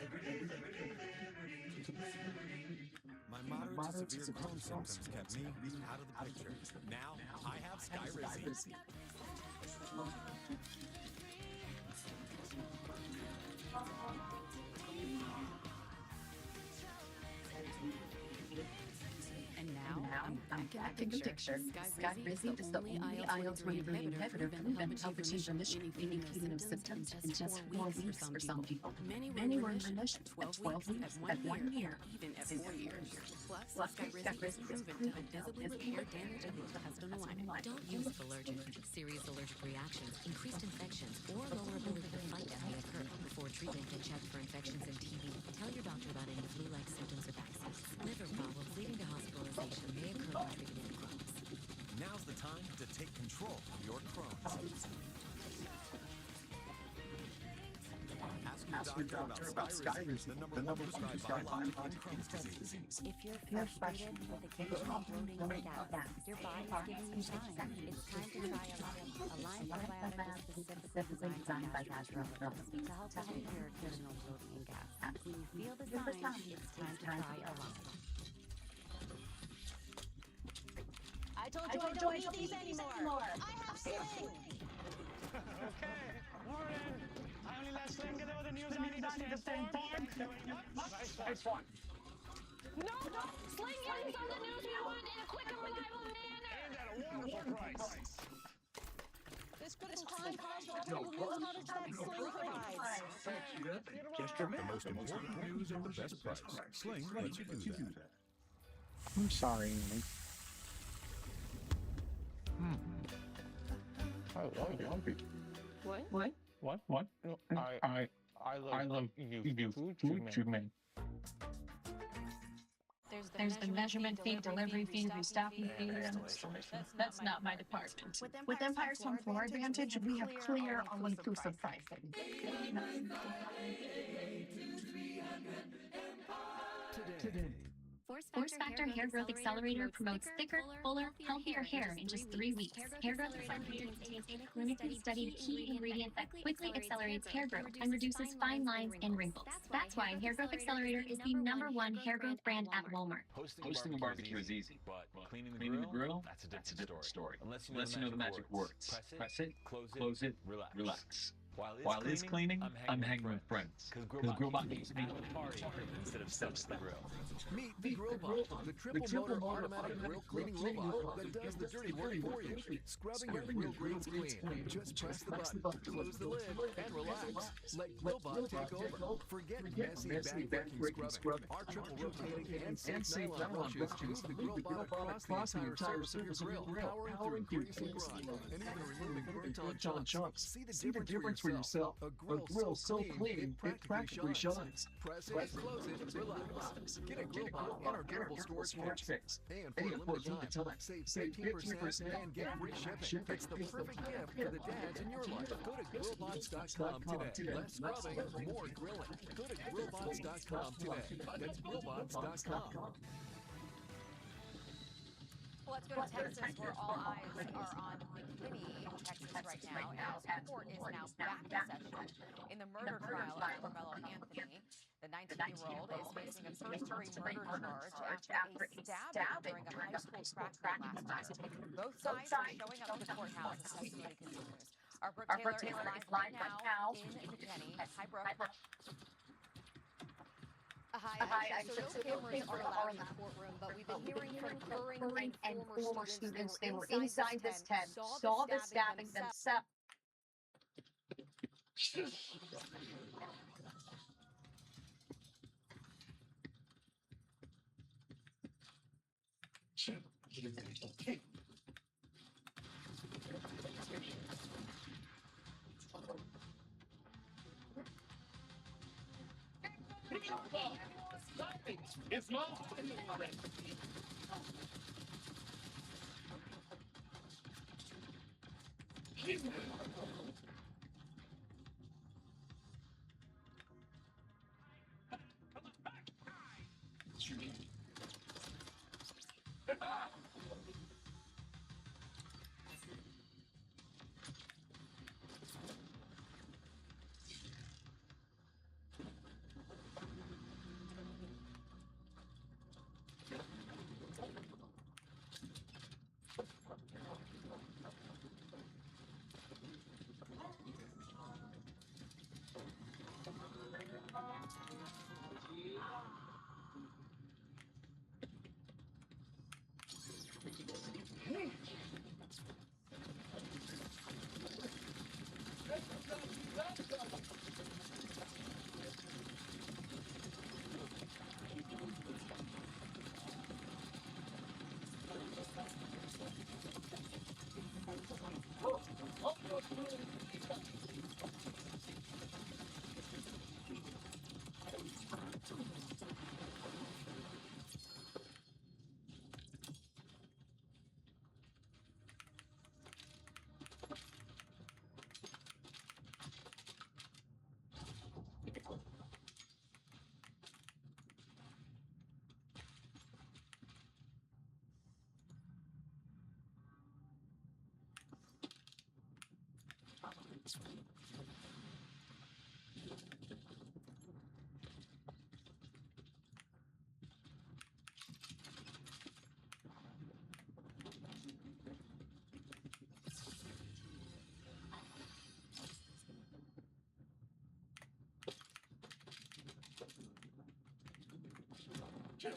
My moderate to severe Crohn's symptoms kept me out of the picture. Now I have Skyrizi. And now, I'm back in the picture. Skyrizi is the only IL-23 inhibitor proven to achieve remission from any feeling of symptoms in just 4 weeks for some people. Many were in remission at 12 weeks, at 1 year, even at 4 years. Plus, Skyrizi is proven to visibly repair damage and intestinal lining. Don't use allergic, serious allergic reactions, increased infections, or lower ability to fight that may occur. Before treatment, get checked for infections and TB. Tell your doctor about any flu-like symptoms or vaccines. Liver problems leading to hospitalization may occur when treated for Crohn's. Now's the time to take control of your Crohn's. Ask your doctor about Skyrizi, the number prescribed by law in Crohn's disease. If you're frustrated with occasional bloating or gas, your body's giving you signs. It's time to try a line probiotic specifically designed by gastroenterologists to help relieve your occasional bloating and gas. When you feel the signs, it's time to try a line. I told you I don't need these anymore. I have Sling. Okay, morning. I only let Slim get over the news I need to stay informed. Thank you very much. Nice one. No! Sling getting on the news we want in a quick and reliable manner! And at a wonderful price. This critical crime calls for reputable news coverage that Sling provides. The most important news at the best price. Sling lets you do that. I'm sorry, Annie. I love you. What? What? I love you. Food you make. There's the measurement fee, delivery fee, restocking fee, and installation. That's not my department. With Empire's Home Floor Advantage, we have clear, all-inclusive pricing. Today. Force Factor Hair Growth Accelerator promotes thicker, fuller, healthier hair in just 3 weeks. Hair Growth Accelerator contains a clinically studied key ingredient that quickly accelerates hair growth and reduces fine lines and wrinkles. That's why Hair Growth Accelerator is the #1 hair growth brand at Walmart. Hosting a barbecue is easy, but cleaning the grill, that's a different story. Unless you know the magic words. Press it, close it, relax. While it's cleaning, I'm hanging with friends. Because Grillbot means me party instead of stuff the grill. Meet the Grillbot, the triple motor automatic grill cleaning robot that does the dirty work for you, scrubbing your grill grates clean. Just press the button, close the lid, and relax. Let Grillbot take over. Forget messy back-breaking scrubbing. Our triple rotating and safe nylon brushes move the Grillbot across the entire surface of your grill, powering through grease and grime, and even removing burnt-on chunks. See the difference for yourself. A grill so clean, it practically shines. Press it, close it, relax. Get a Grillbot in our durable storage fix. And for a limited time, save 15% and get free shipping. It's the perfect gift for the dads in your life. Go to grillbots.com today. Less scrubbing, more grilling. Go to grillbots.com today. That's grillbots.com. Let's go to Texas, where all eyes are on McKinney, Texas, right now, as court is now back in session in the murder trial of Carmelo Anthony. The 19-year-old is facing a first-degree murder charge after a stabbing during a high school track meet last year. Both sides are showing up at the courthouse as testimony continues. Our Brooke Taylor is live right now in McKinney. Hi, Brooke. Hi, so no cameras are allowed in the courtroom, but we've been hearing from current and former students. They were inside this tent, saw the stabbing themselves. It's not. So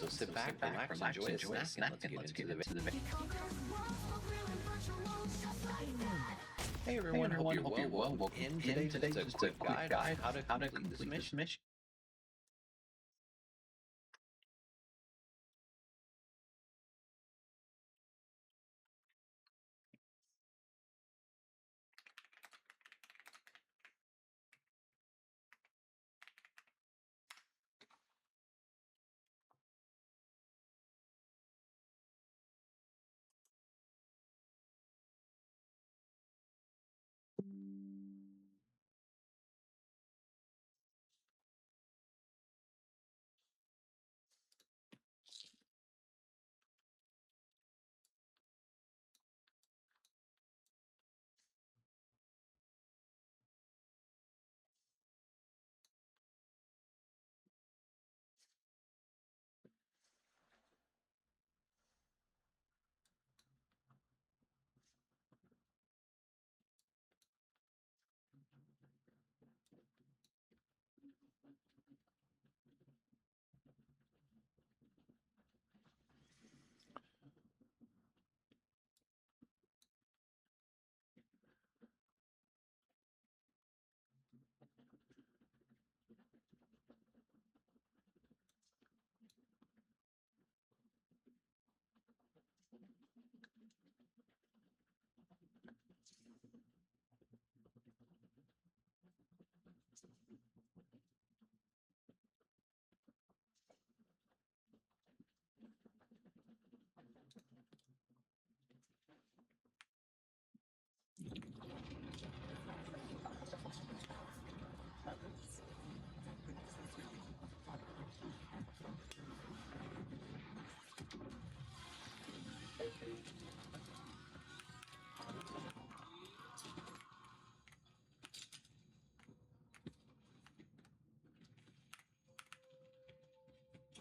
sit back, relax, enjoy a snack, and let's get into the video. Hey everyone, hope you're well. Welcome in today. Just a quick guide on how to complete this mission.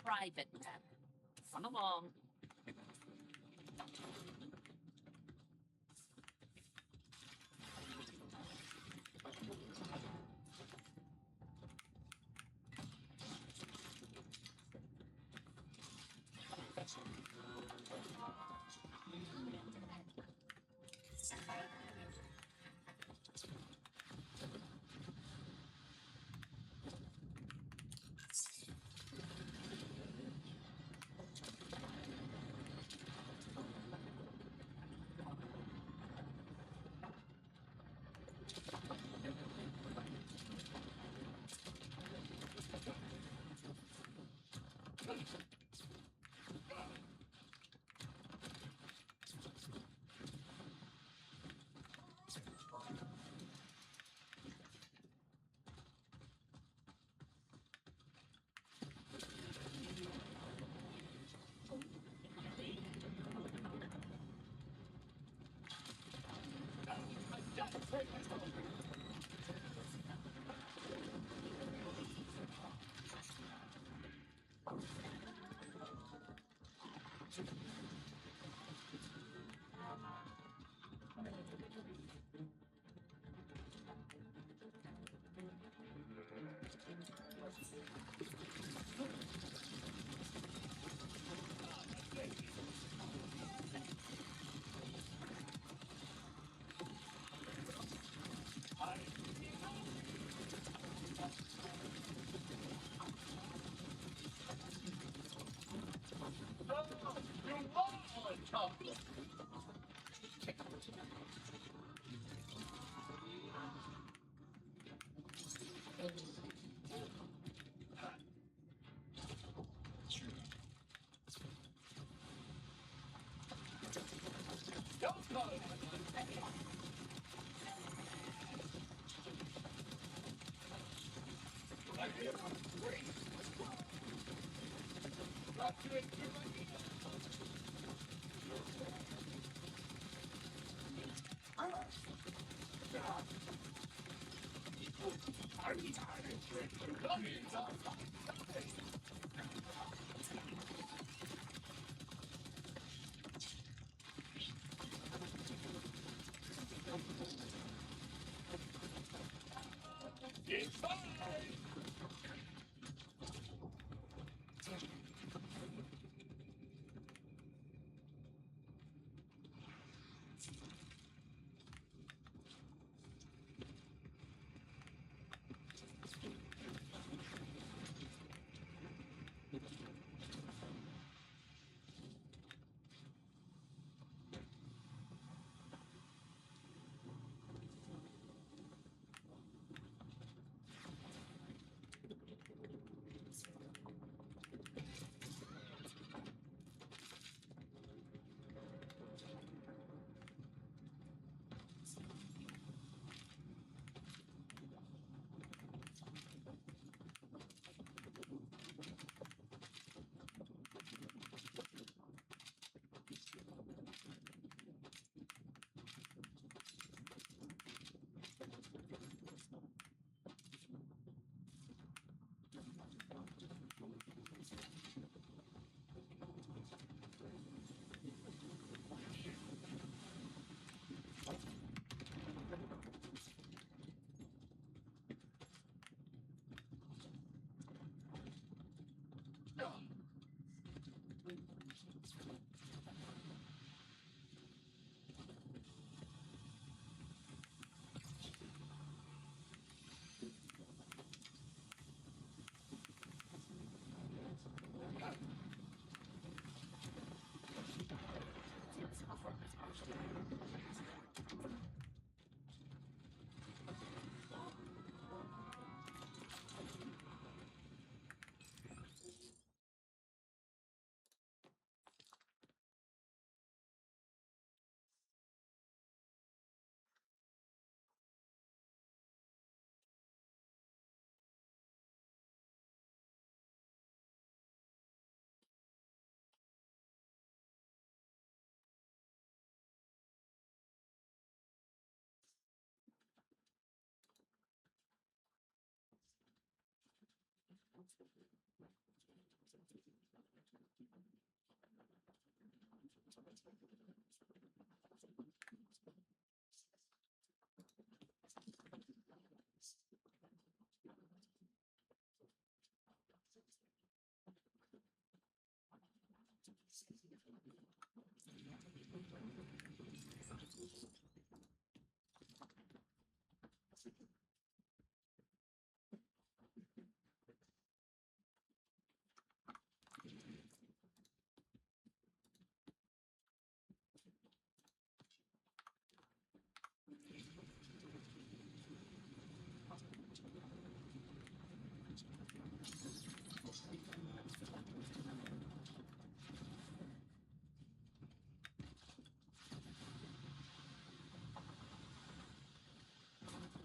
Private. Run along.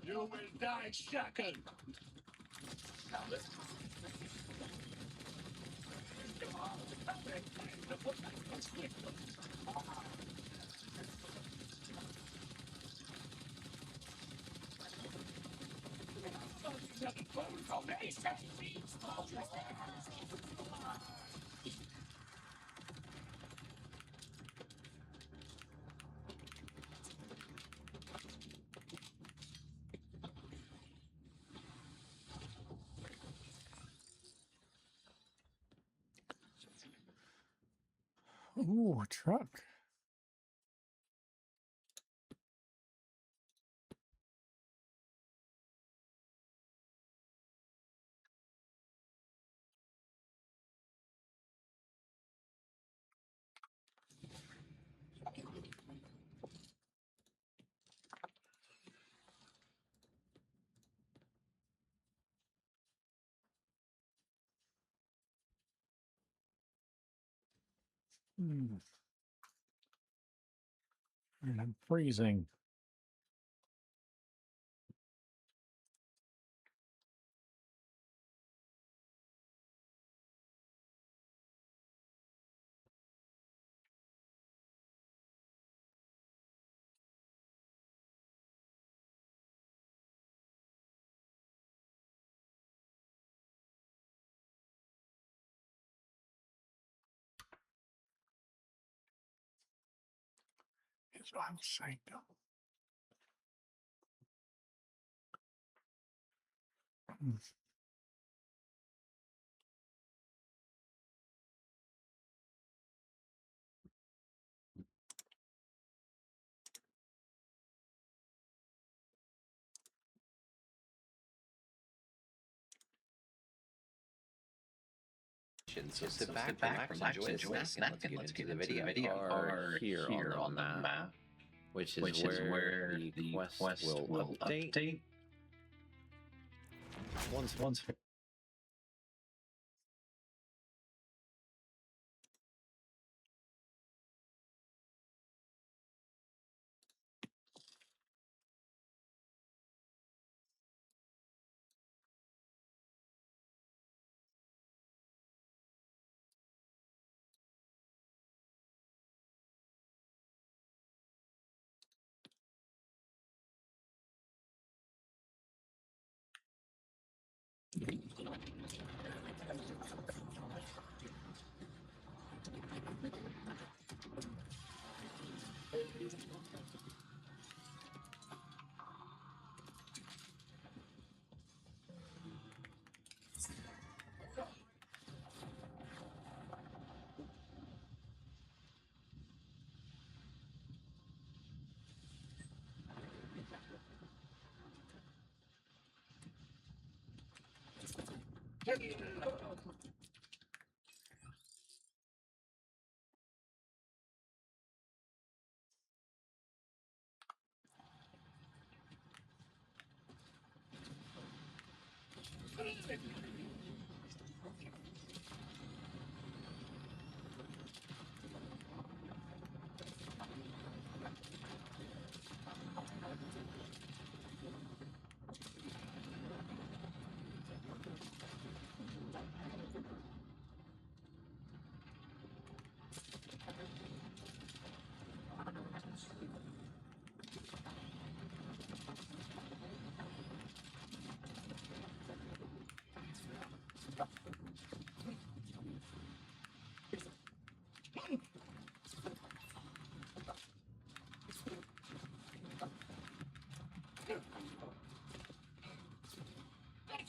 You will die second. Now this. Ooh, a truck. And I'm freezing. Here's what I'm saying. So sit back, relax, enjoy a snack, and let's get into the video. Are here on the map, which is where the quest will update. Once.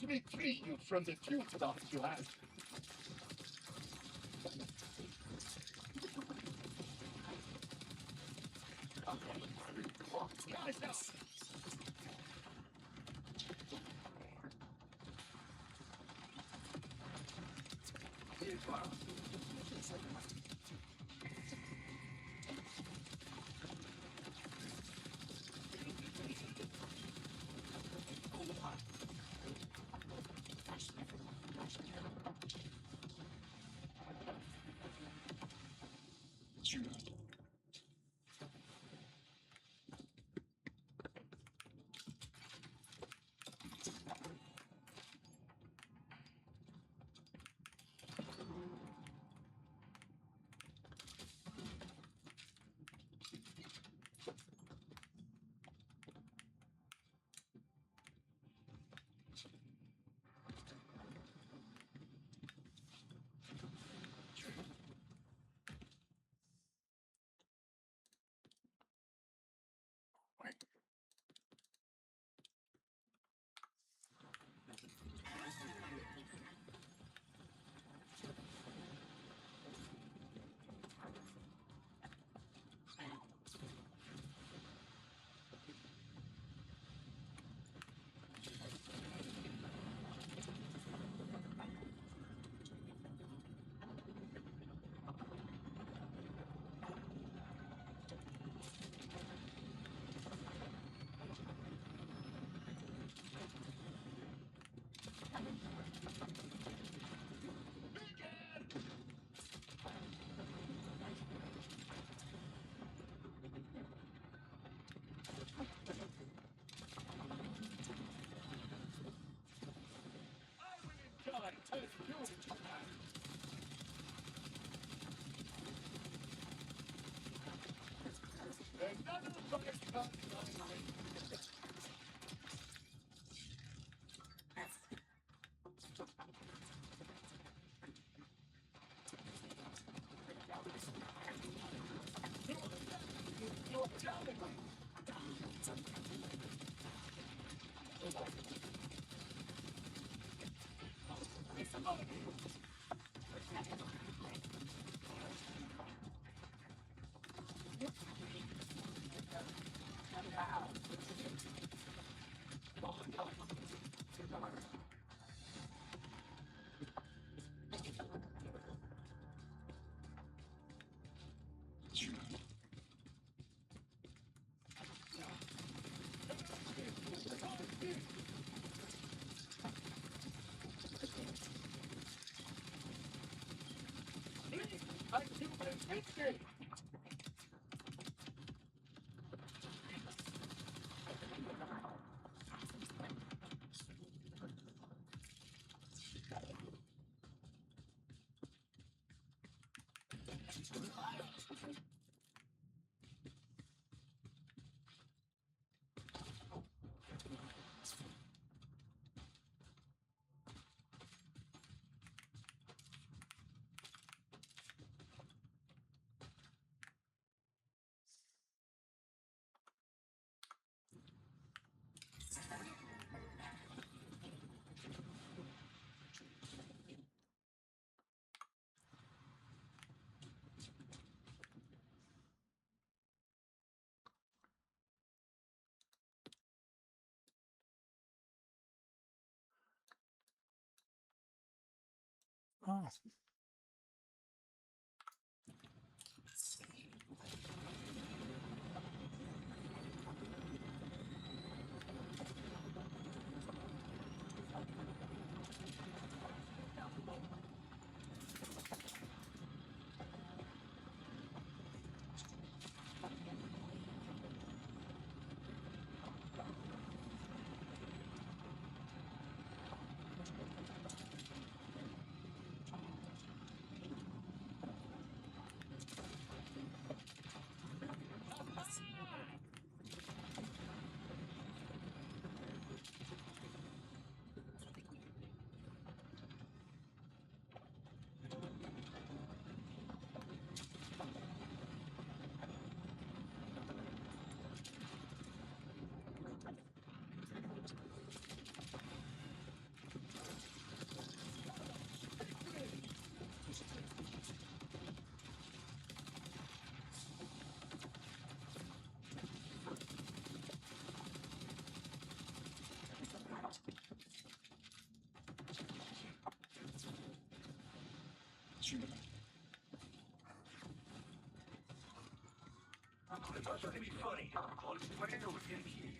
To be free from the truth that you have. Oh. It doesn't be funny. Where was in here?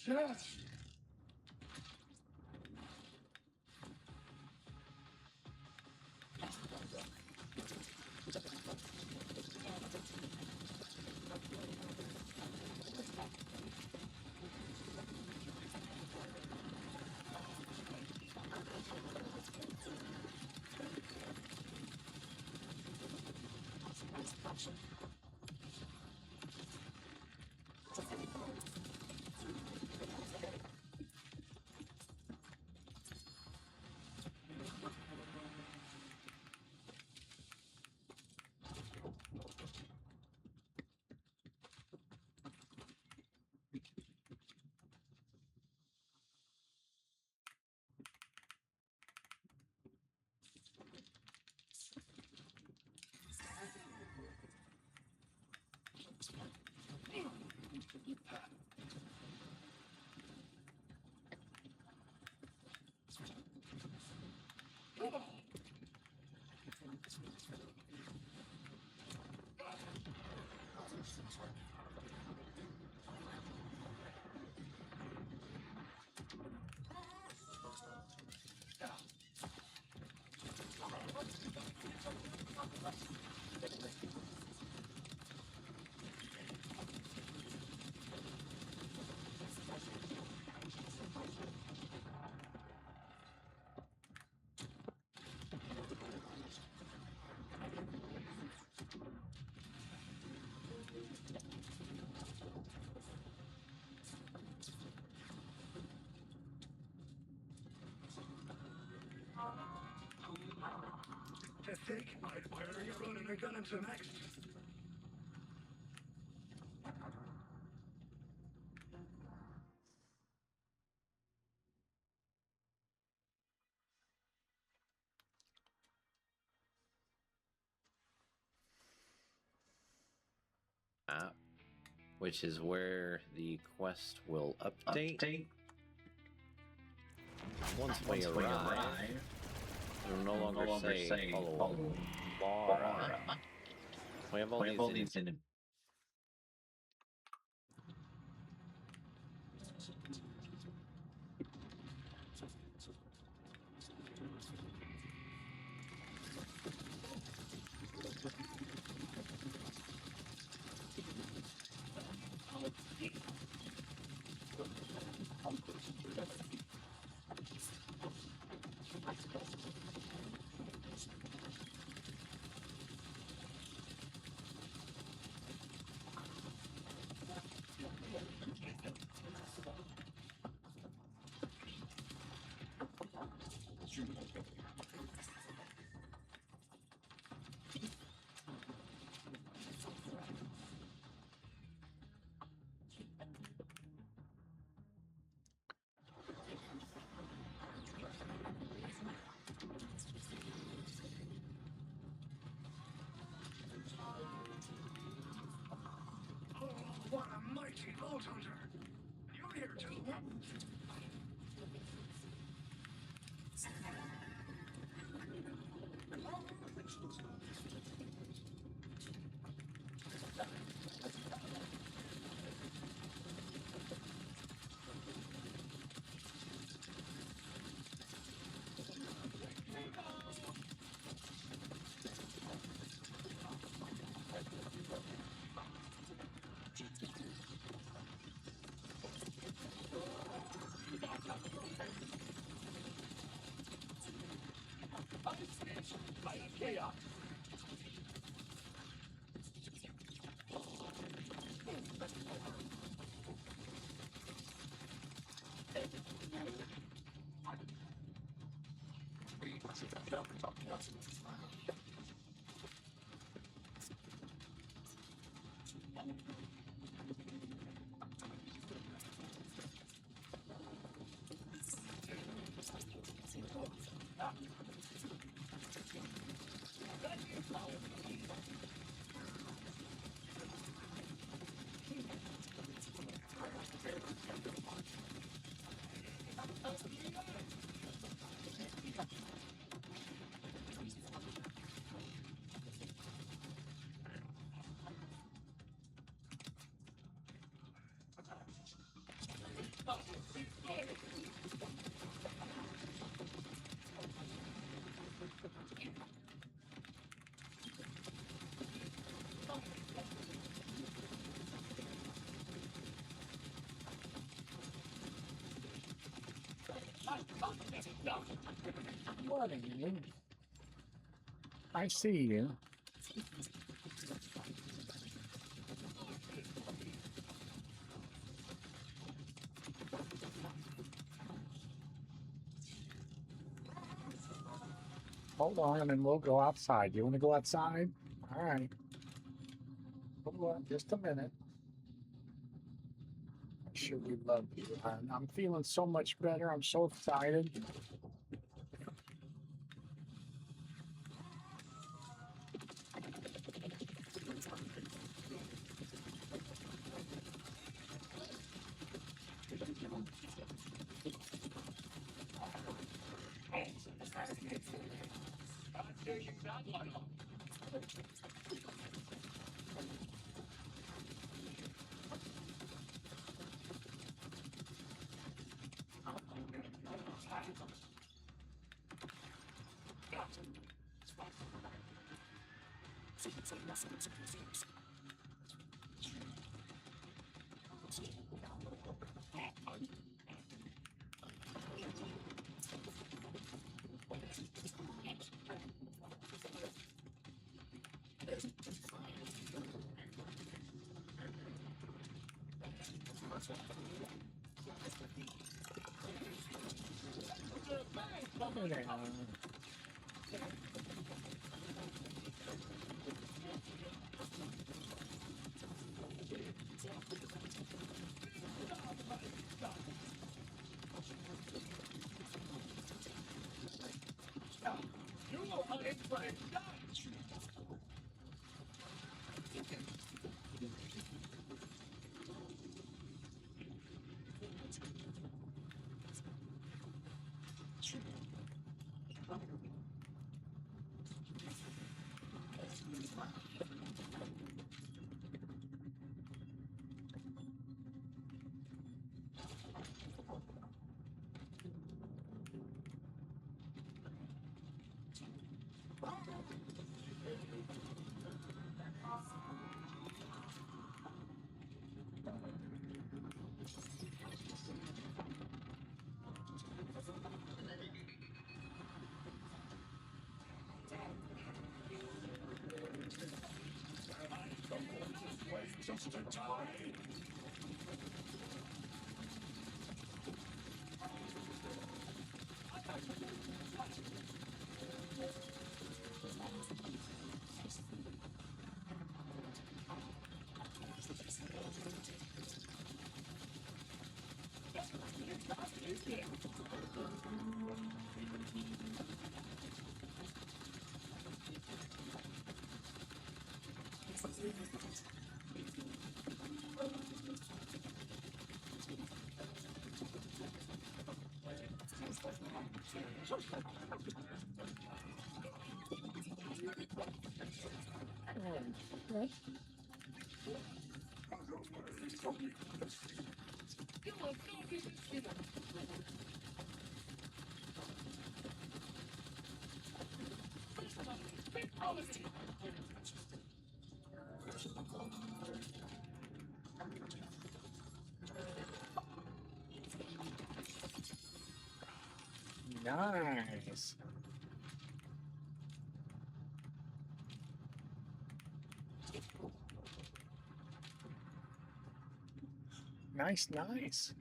Yes. Mistake? Why are you running a gun into next? Map, which is where the quest will update. Once we arrive, it will no longer say follow Laura. We have all these in What a mighty bolt hunter! You're here too. Chaos. What are you? I see you. Hold on, and we'll go outside. You want to go outside? All right. Hold on, just a minute. I'm sure we love you. I'm feeling so much better. I'm so excited. Just in time. Nice. Nice, nice.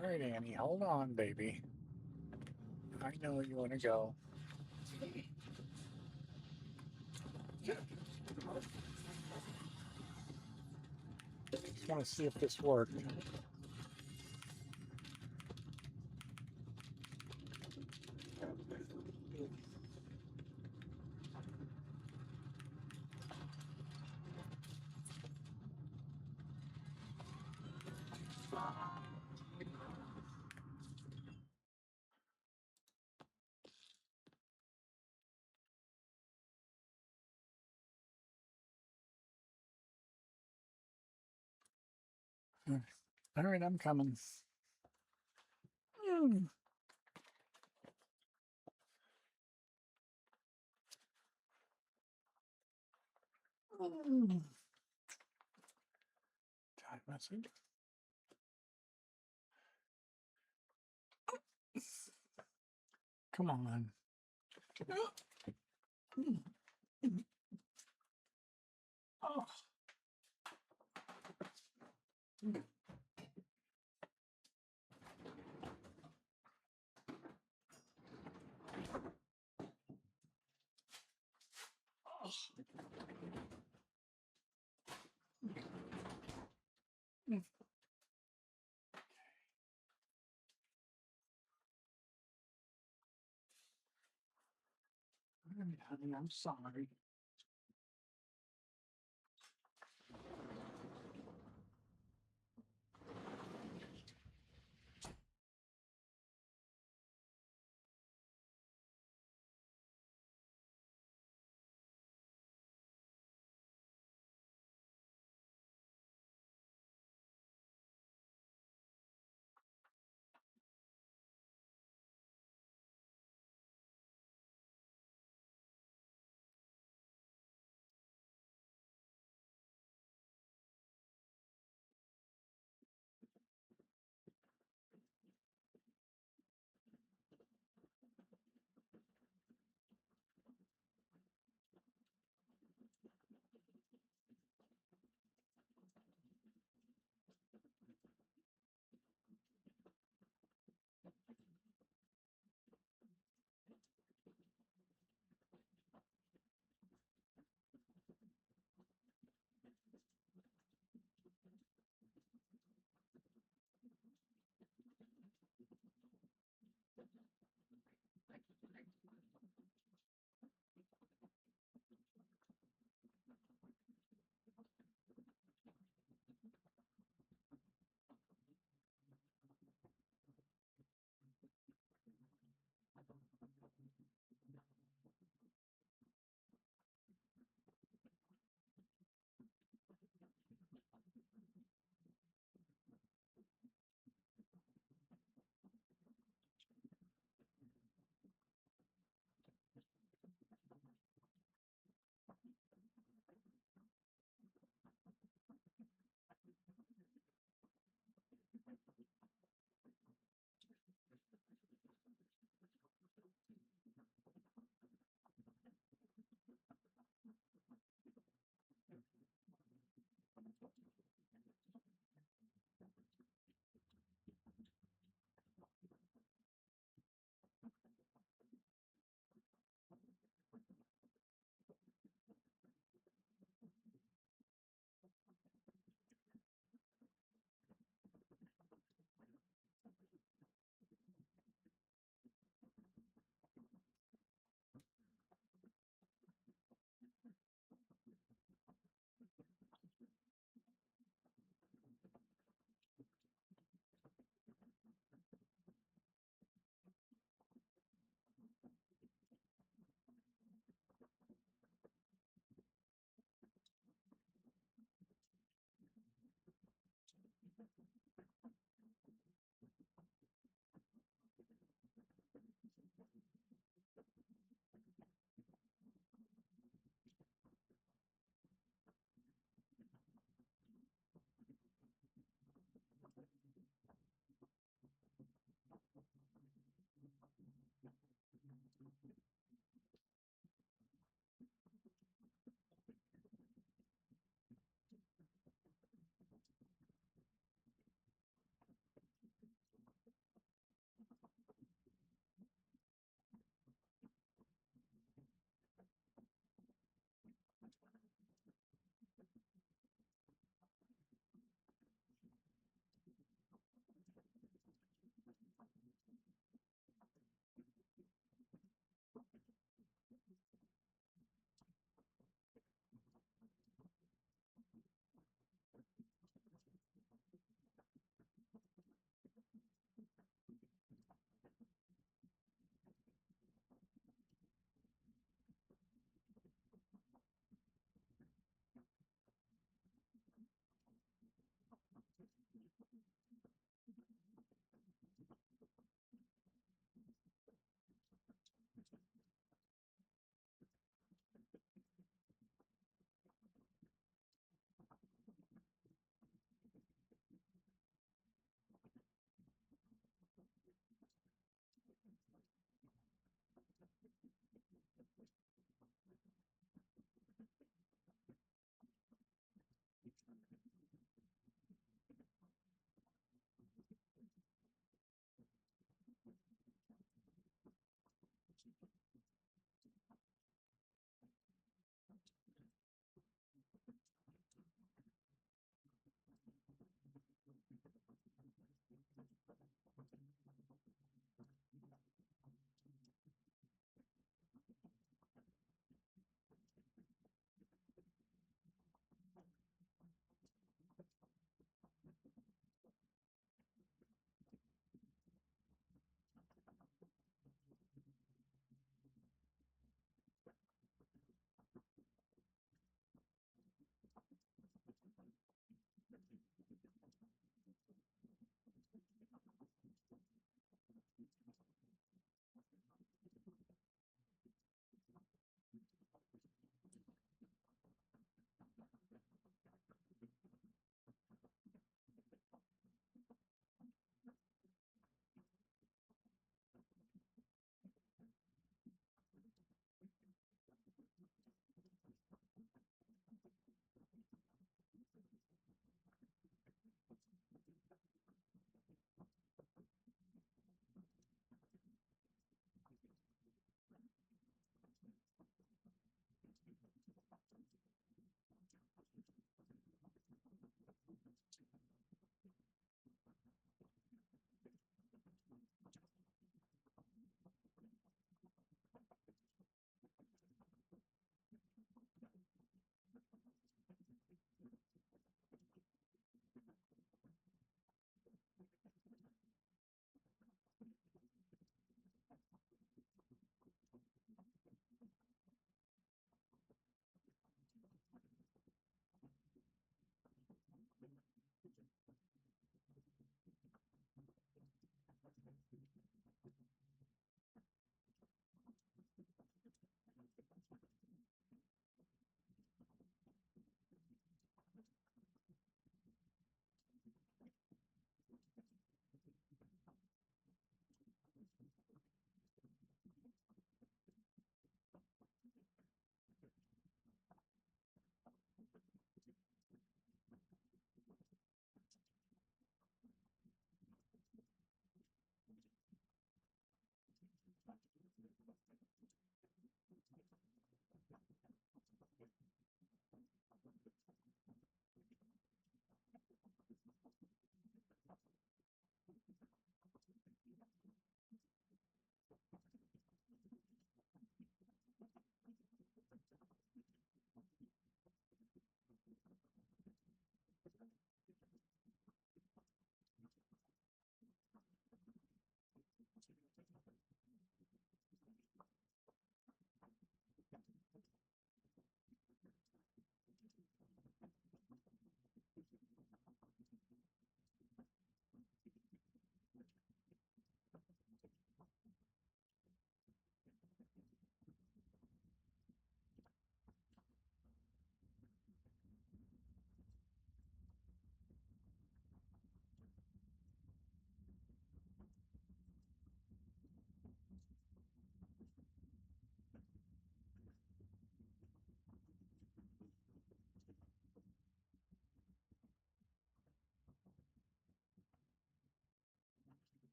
All right, Annie, hold on, baby. I know where you want to go. Just want to see if this worked. All right, I'm coming. Time message. Come on. Oh. honey, I'm sorry.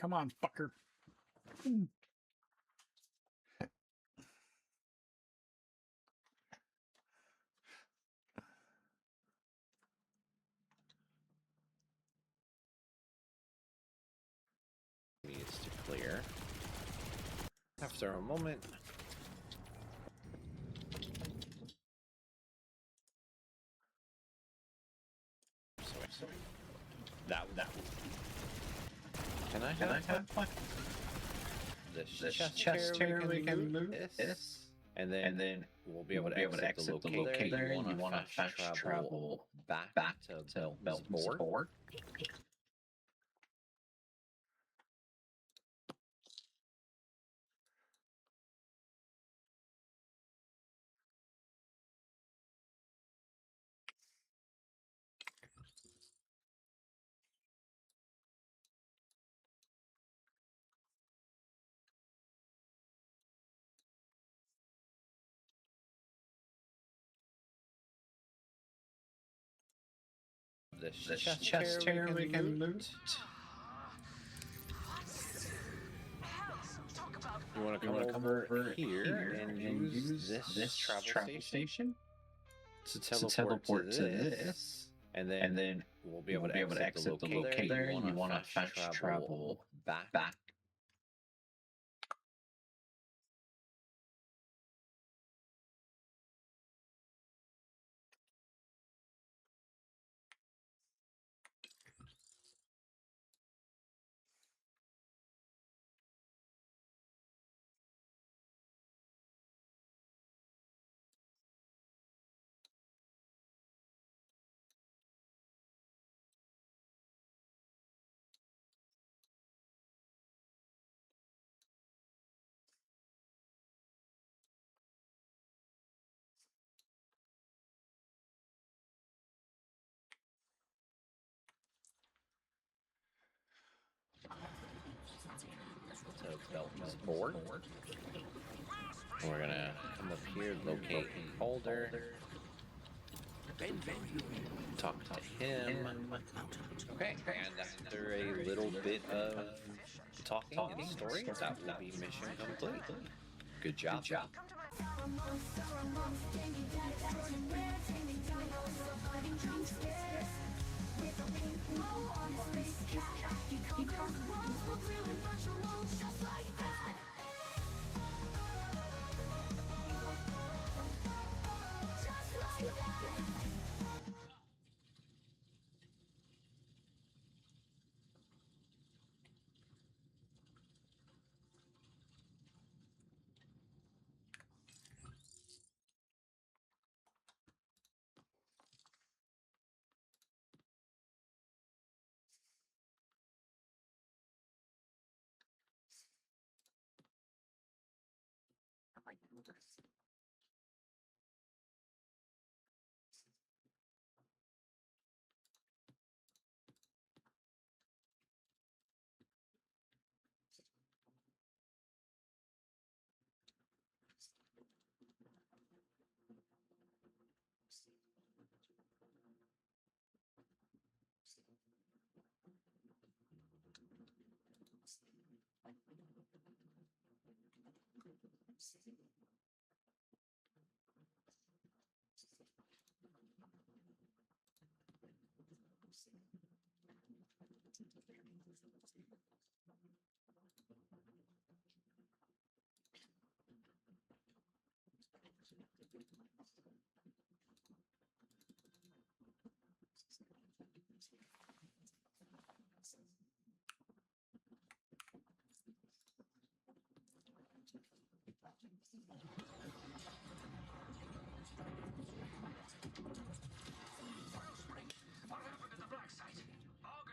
Come on, fucker. Needs to clear. After a moment. That. Can I have this chest here? We can move this, and then we'll be able to exit the locator. You want to fast travel back to Belton's board. This chest here we can loot. You want to come over here and use this travel station to teleport to this, and then we'll be able to exit the locator. You want to fast travel back. To Belton's board. And we're gonna come up here, locate Holder, talk to him. Okay, and after a little bit of talking and story, that will be mission complete. Good job.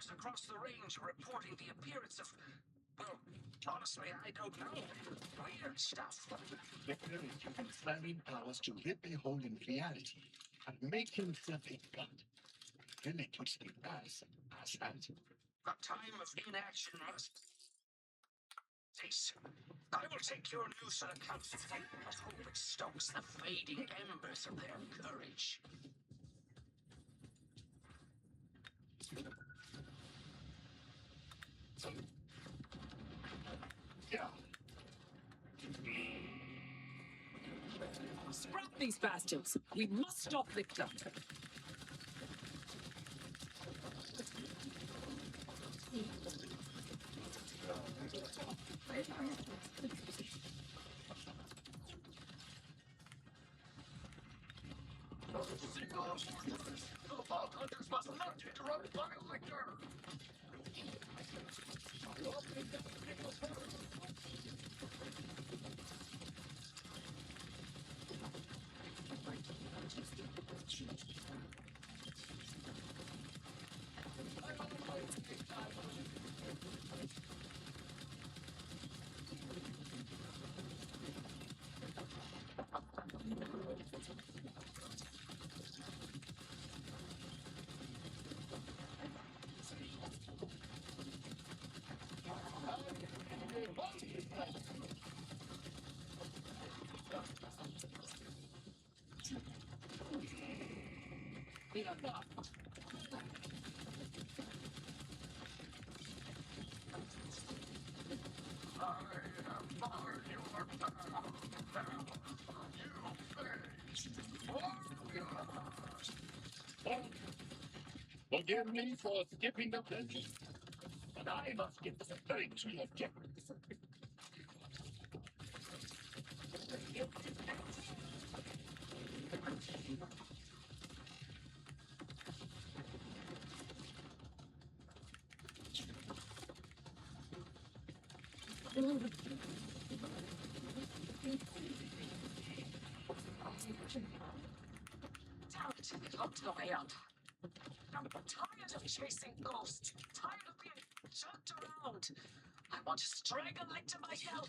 Across the range reporting the appearance of, well, honestly, I don't know. Weird stuff. The Spirit uses flaming powers to rip a hole in reality and make himself a god. Then it puts the ass at. The time of inaction must cease. I will take your news to the council and hope it stokes the fading embers of their courage. Scrap these bastards! We must stop Victor! The Vault Hunters must not interrupt Violator! Forgive me for skipping the pledge, but I must get straight to the objective. Damn it, it looked the way out. I'm tired of chasing ghosts, tired of being jerked around. I want to strangle Lictor myself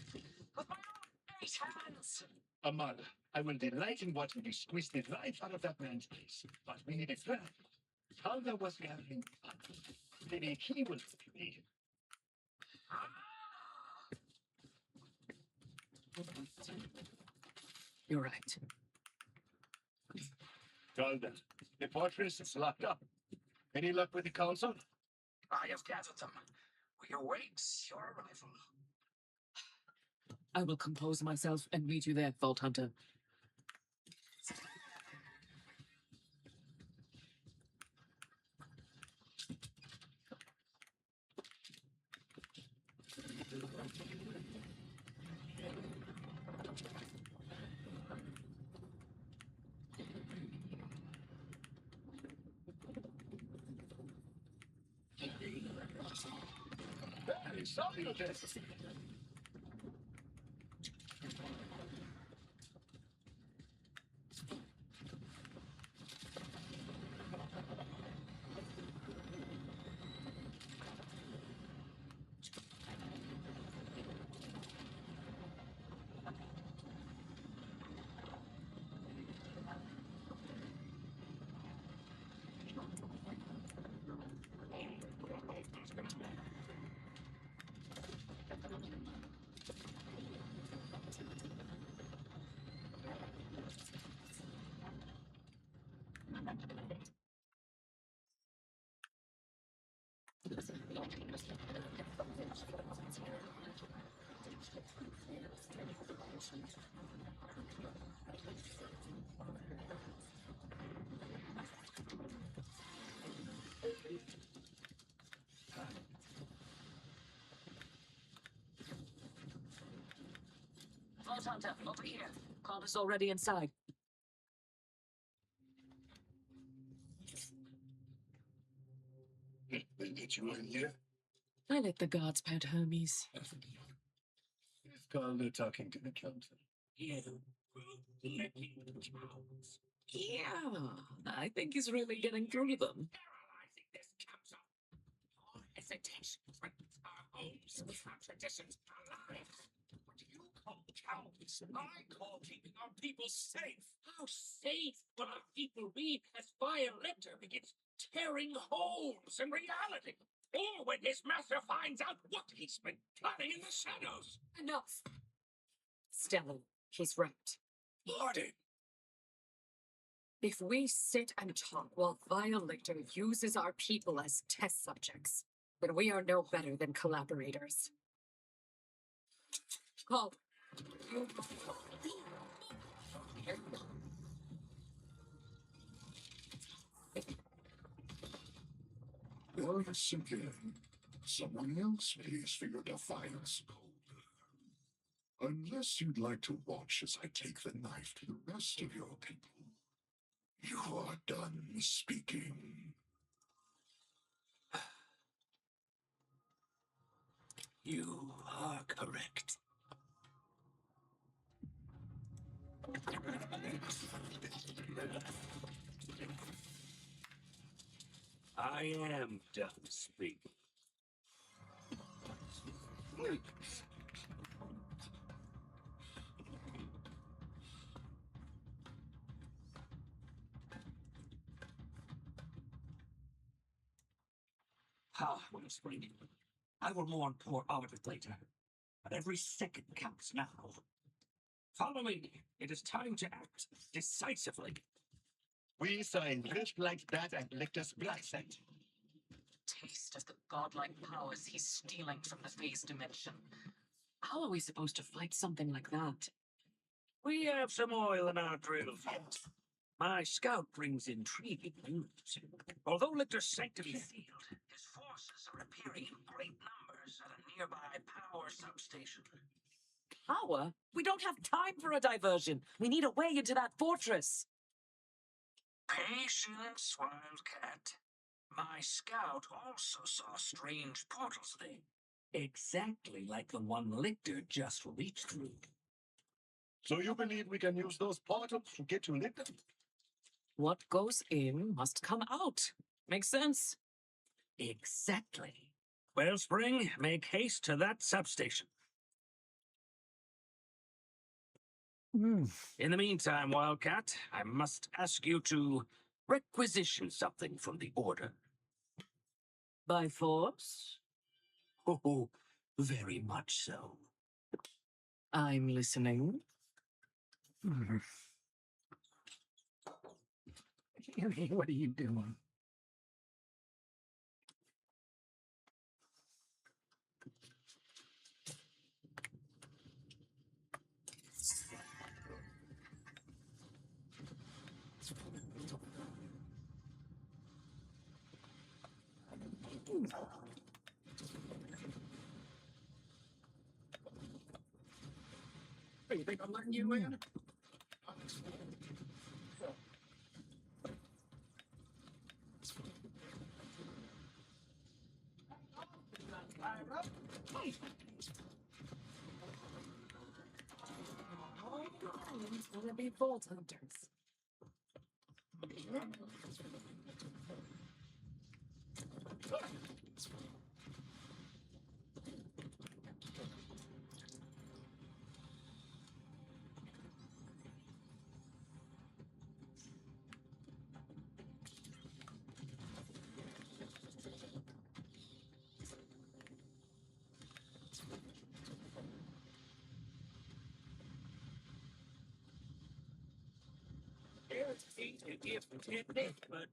with my own 8 hands. Amada, I will delight in watching you squeeze the life out of that man's face, but we need a plan. Calder was gathering fun. Maybe he will help you lead. You're right. Calder, the fortress is locked up. Any luck with the council? I have gathered them. We await your arrival. I will compose myself and meet you there, Vault Hunter. Hey, sorry of this. Vault Hunter, over here. Calder's already inside. They let you in here? I let the guards pet Hermes. Is Calder talking to the council? Yeah. Yeah, I think he's really getting through to them. Hesitation threatens our homes and our traditions alive. What do you call cowardice? I call keeping our people safe. How safe will our people be as Violator begins tearing holes in reality? Or when his master finds out what he's been planning in the shadows? Enough. Stellan, he's right. Lordy! If we sit and talk while Violator uses our people as test subjects, then we are no better than collaborators. call. Once again, someone else pays for your defiance, Boulder. Unless you'd like to watch as I take the knife to the rest of your people, you are done speaking. You are correct. I am done speaking. Wellspring. I will mourn poor Albert later, but every second counts now. Follow me. It is time to act decisively. We saw a drift like that and Lictor's blood scent. Taste of the godlike powers he's stealing from the phase dimension. How are we supposed to fight something like that? We have some oil in our drills yet. My scout brings intriguing news. Although Lictor's sanctity sealed, his forces are appearing in great numbers at a nearby power substation. Power? We don't have time for a diversion. We need a way into that fortress. Patience, Wildcat. My scout also saw strange portals there. Exactly like the one Lictor just reached through. So you believe we can use those portals to get to Lictor? What goes in must come out. Makes sense? Exactly. Wellspring, make haste to that substation. In the meantime, Wildcat, I must ask you to requisition something from the Order. By force? Oh, very much so. I'm listening. What are you doing? You think I'm letting you in? It's gonna be Vault Hunters. It's easy to give technique, but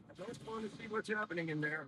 I don't want to see what's happening in there.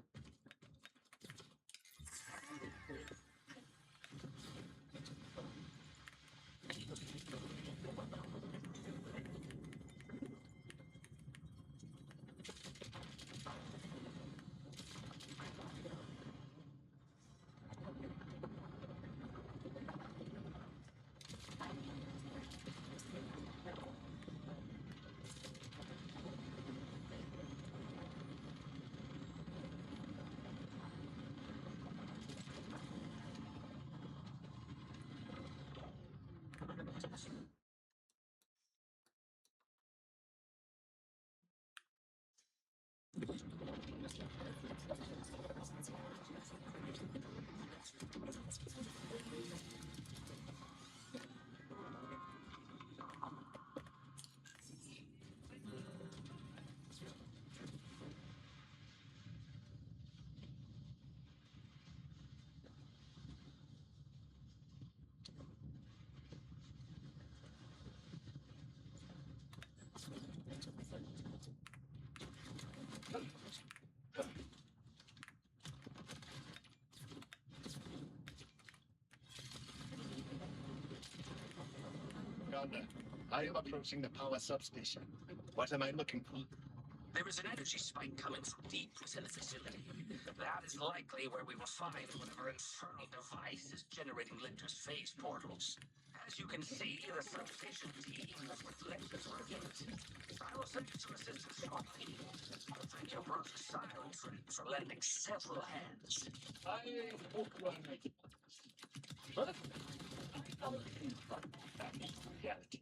I am approaching the power substation. What am I looking for? There is an energy spike coming from deep within the facility. That is likely where we will find whatever infernal device is generating Lictor's phase portals. As you can see, the substation team is with Lictor's reviews. I will send you some assistance shortly. Thank your brother Silent for lending several hands. I hope you are making reality.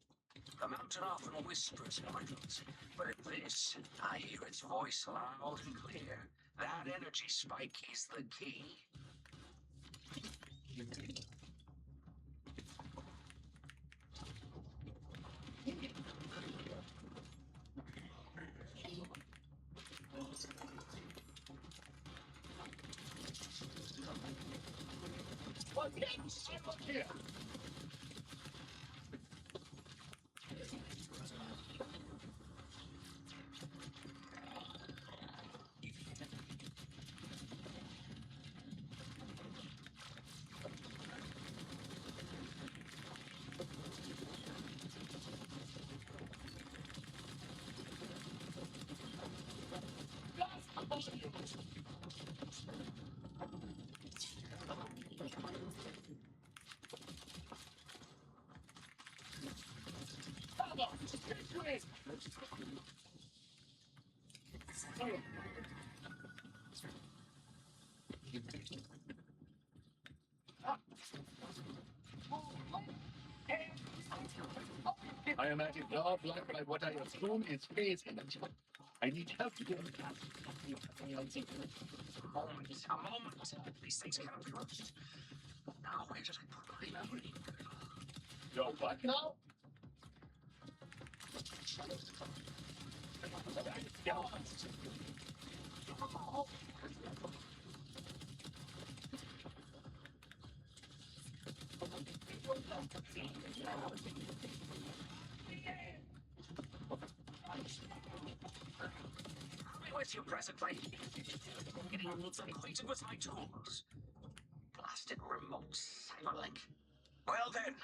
The mountain often whispers in riddles, but in this, I hear its voice loud and clear. That energy spike is the key. What next? Look here. I am at it all blocked by what I assume is phase energy. I need help to get it past. A moment. These things cannot be rushed. Now, where did I put my memory? Your what now? With you presently. Getting acquainted with my tools. Blasted remote cyberlink. Well then,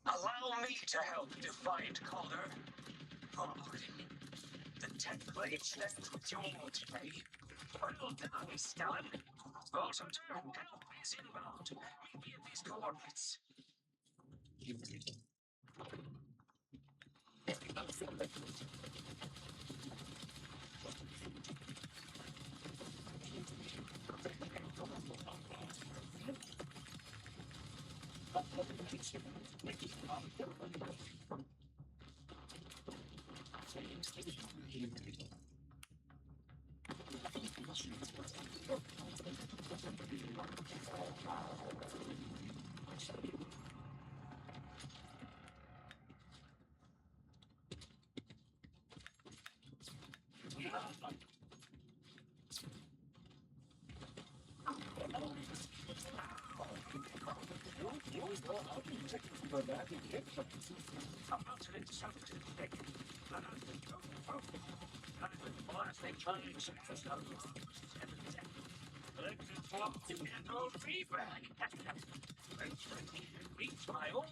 allow me to help Defiant Calder. Onboarding. The template left with you all today. Well done, Stellan. Autumn term help is inbound. Meet me at these coordinates. I'm not to intercept it. Blasting change. Electric flop and no feedback. Reach my own.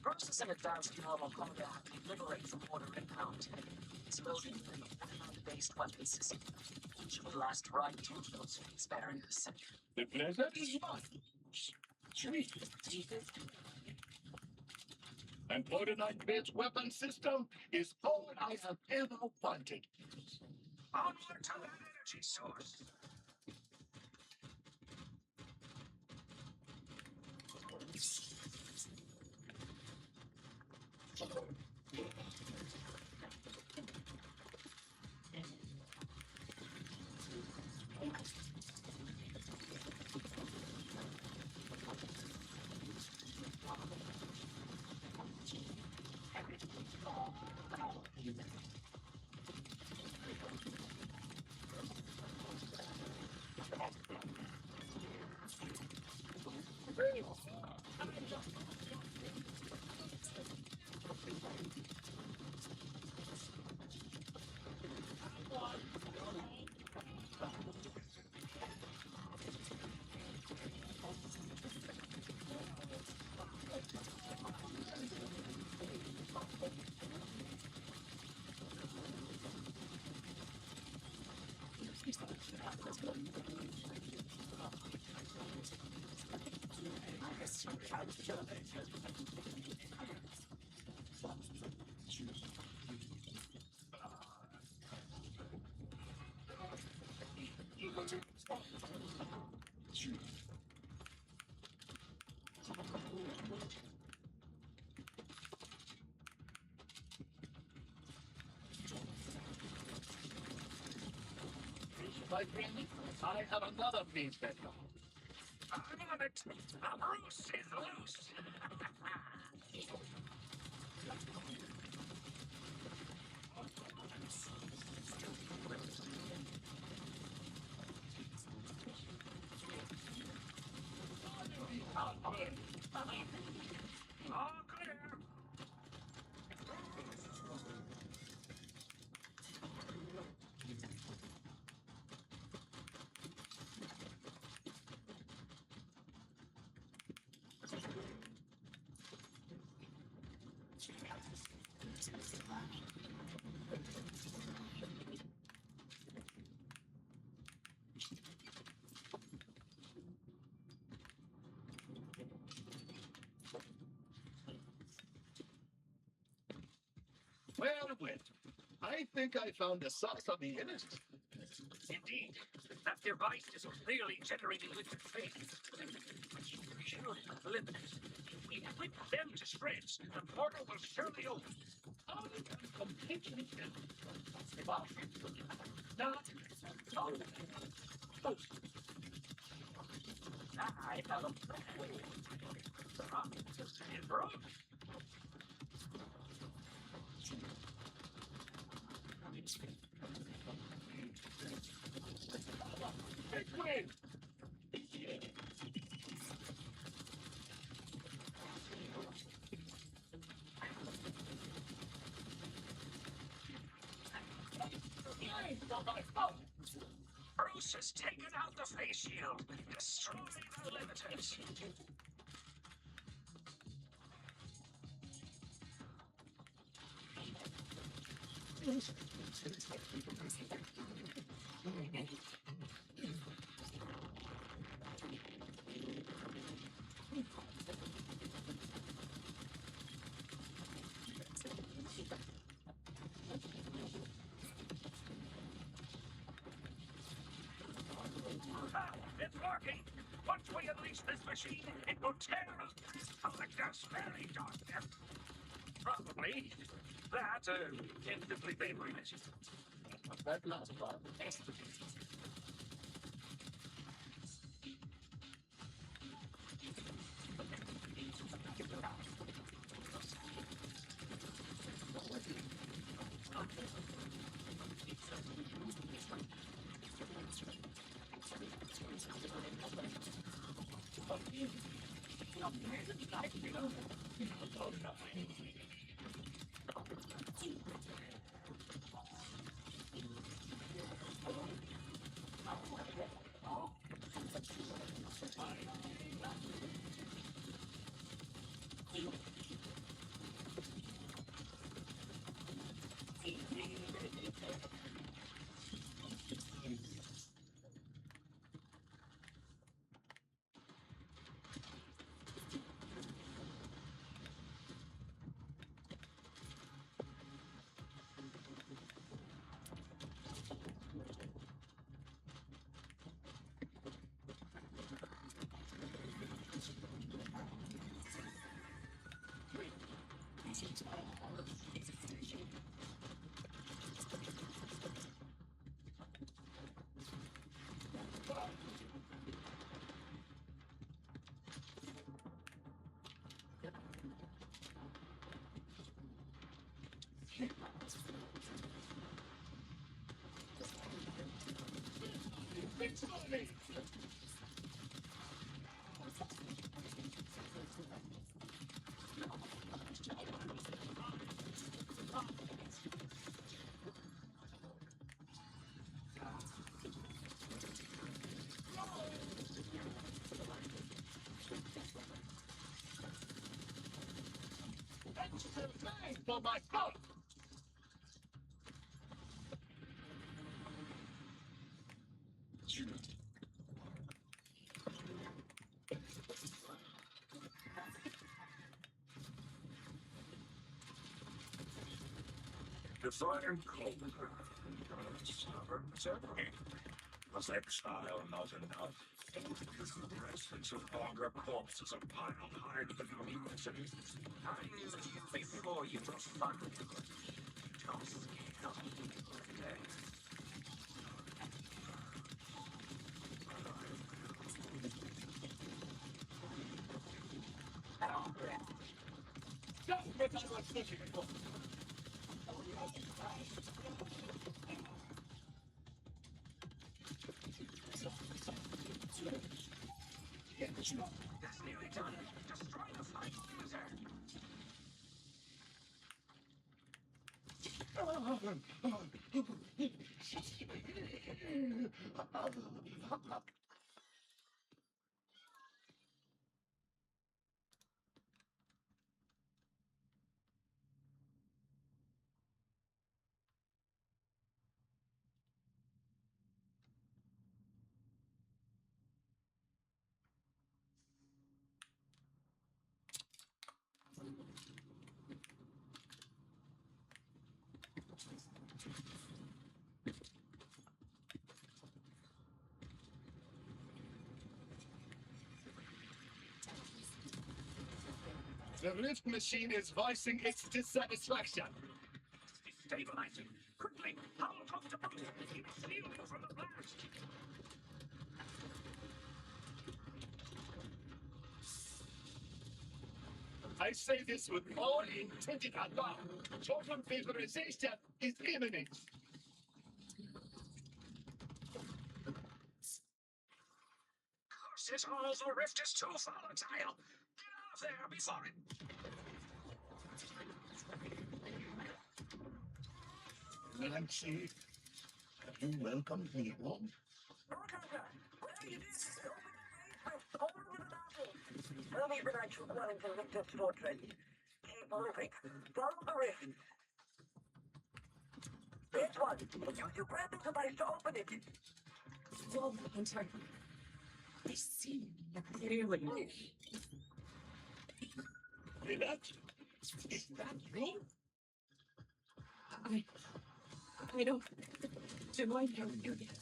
Processing 1,000 normal combat liberate from order impound. It's loading with an order-based weapon system, which will blast right into those phase barriers. The pleasure is mine. Sweet. An ordinate-based weapon system is all I have ever wanted. Onward to that energy source. My friend, I have another means that I'm on it. Bruce is loose. All clear. well, I think I found the source of the energy. Indeed, that device is clearly generating liquid phase. Surely the limiters. We whip them to shreds. The portal will surely open. I am completely not I have a plan. It broke. Bruce has taken out the face shield, destroying the limiters. It's working! Once we unleash this machine, it will tear us past Collector's very doorstep. Probably. That, instantly favoring it. That last part. For my God! fire cold. Stubborn certainly. Was exile not enough? Residents of longer corpses are piled high to the weaknesses. I knew you before you were funded. Don't scale. That's nearly done. Destroy the flight user. The lift machine is voicing its dissatisfaction. Stabilizing. Quickly, hold close to Bruce. He will shield you from the blast. I say this with all intended alarm. Total vaporization is imminent. Curse it all, the rift is too volatile. Get out of there before it... Nancy, have you welcomed me home? Hermes and I took Wellington Victor's fortress. Keep moving. Follow the rift. This one. Use your breathing device to open it. Well, I'm sorry. I see you clearly. Is that me? I don't... Do I know you yet?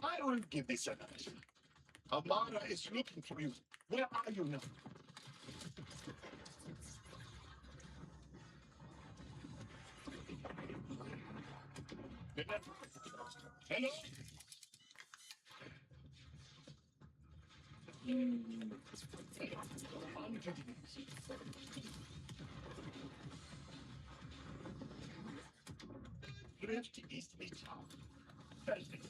I will give this a night. Amara is looking for you. Where are you now? Hello? Drift is its heart. Perfect.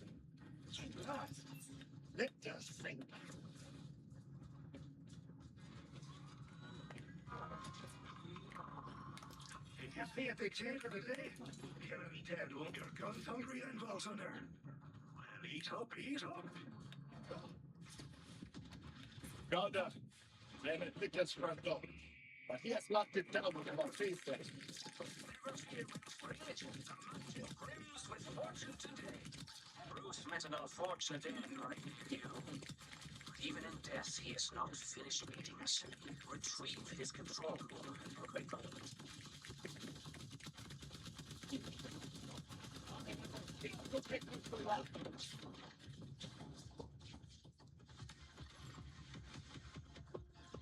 At last, let us think. Did you see a big change for the day? You're gonna be dead when you're guns hungry and balls under. Well, eat up, eat up. Goddard, they may pick us for a dog, but he has locked it down with about 3 days. With fortune today. Bruce met an unfortunate end like you. But even in death, he is not finished beating us. Retrieve his control room quickly.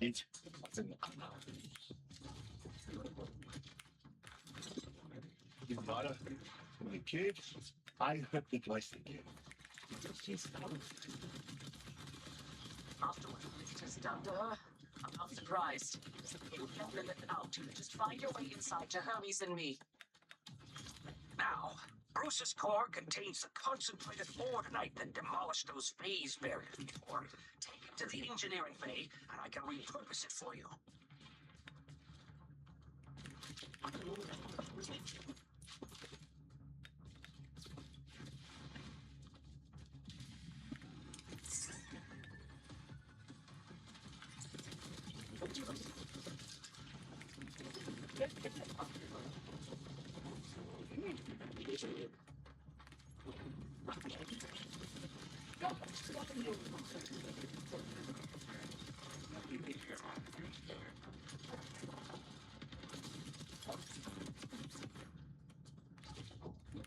It was an honor. Mother, when a kid, I heard it twice again. She's gone. After what Mr. done to her, I'm not surprised. You can't live it out. Just find your way inside to Hermes and me. Now, Bruce's core contains the concentrated borderite that demolished those phase barriers before. Take it to the engineering bay, and I can repurpose it for you.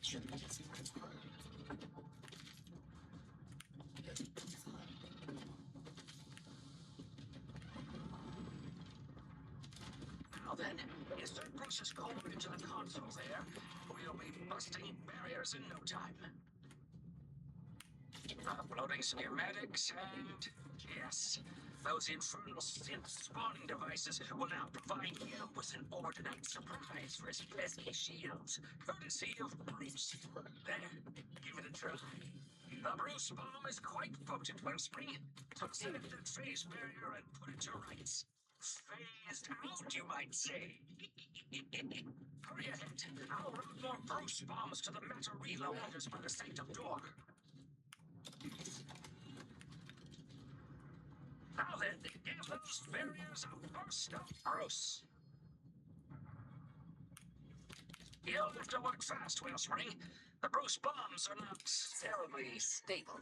Now then, insert Bruce's code into the console there. We'll be busting barriers in no time. Uploading schematics and... yes, those infernal synth spawning devices will now provide you with an ordinate surprise for his pesky shields, courtesy of Bruce. There, give it a try. The Bruce bomb is quite potent, Wellspring. Succeed that phase barrier and put it to rights. Phased out, you might say. Hurry ahead. I'll run more Bruce bombs to the metal reloaders by the sanctum door. Now then, give those barriers a burst of Bruce. You'll have to work fast, Wellspring. The Bruce bombs are not terribly stable.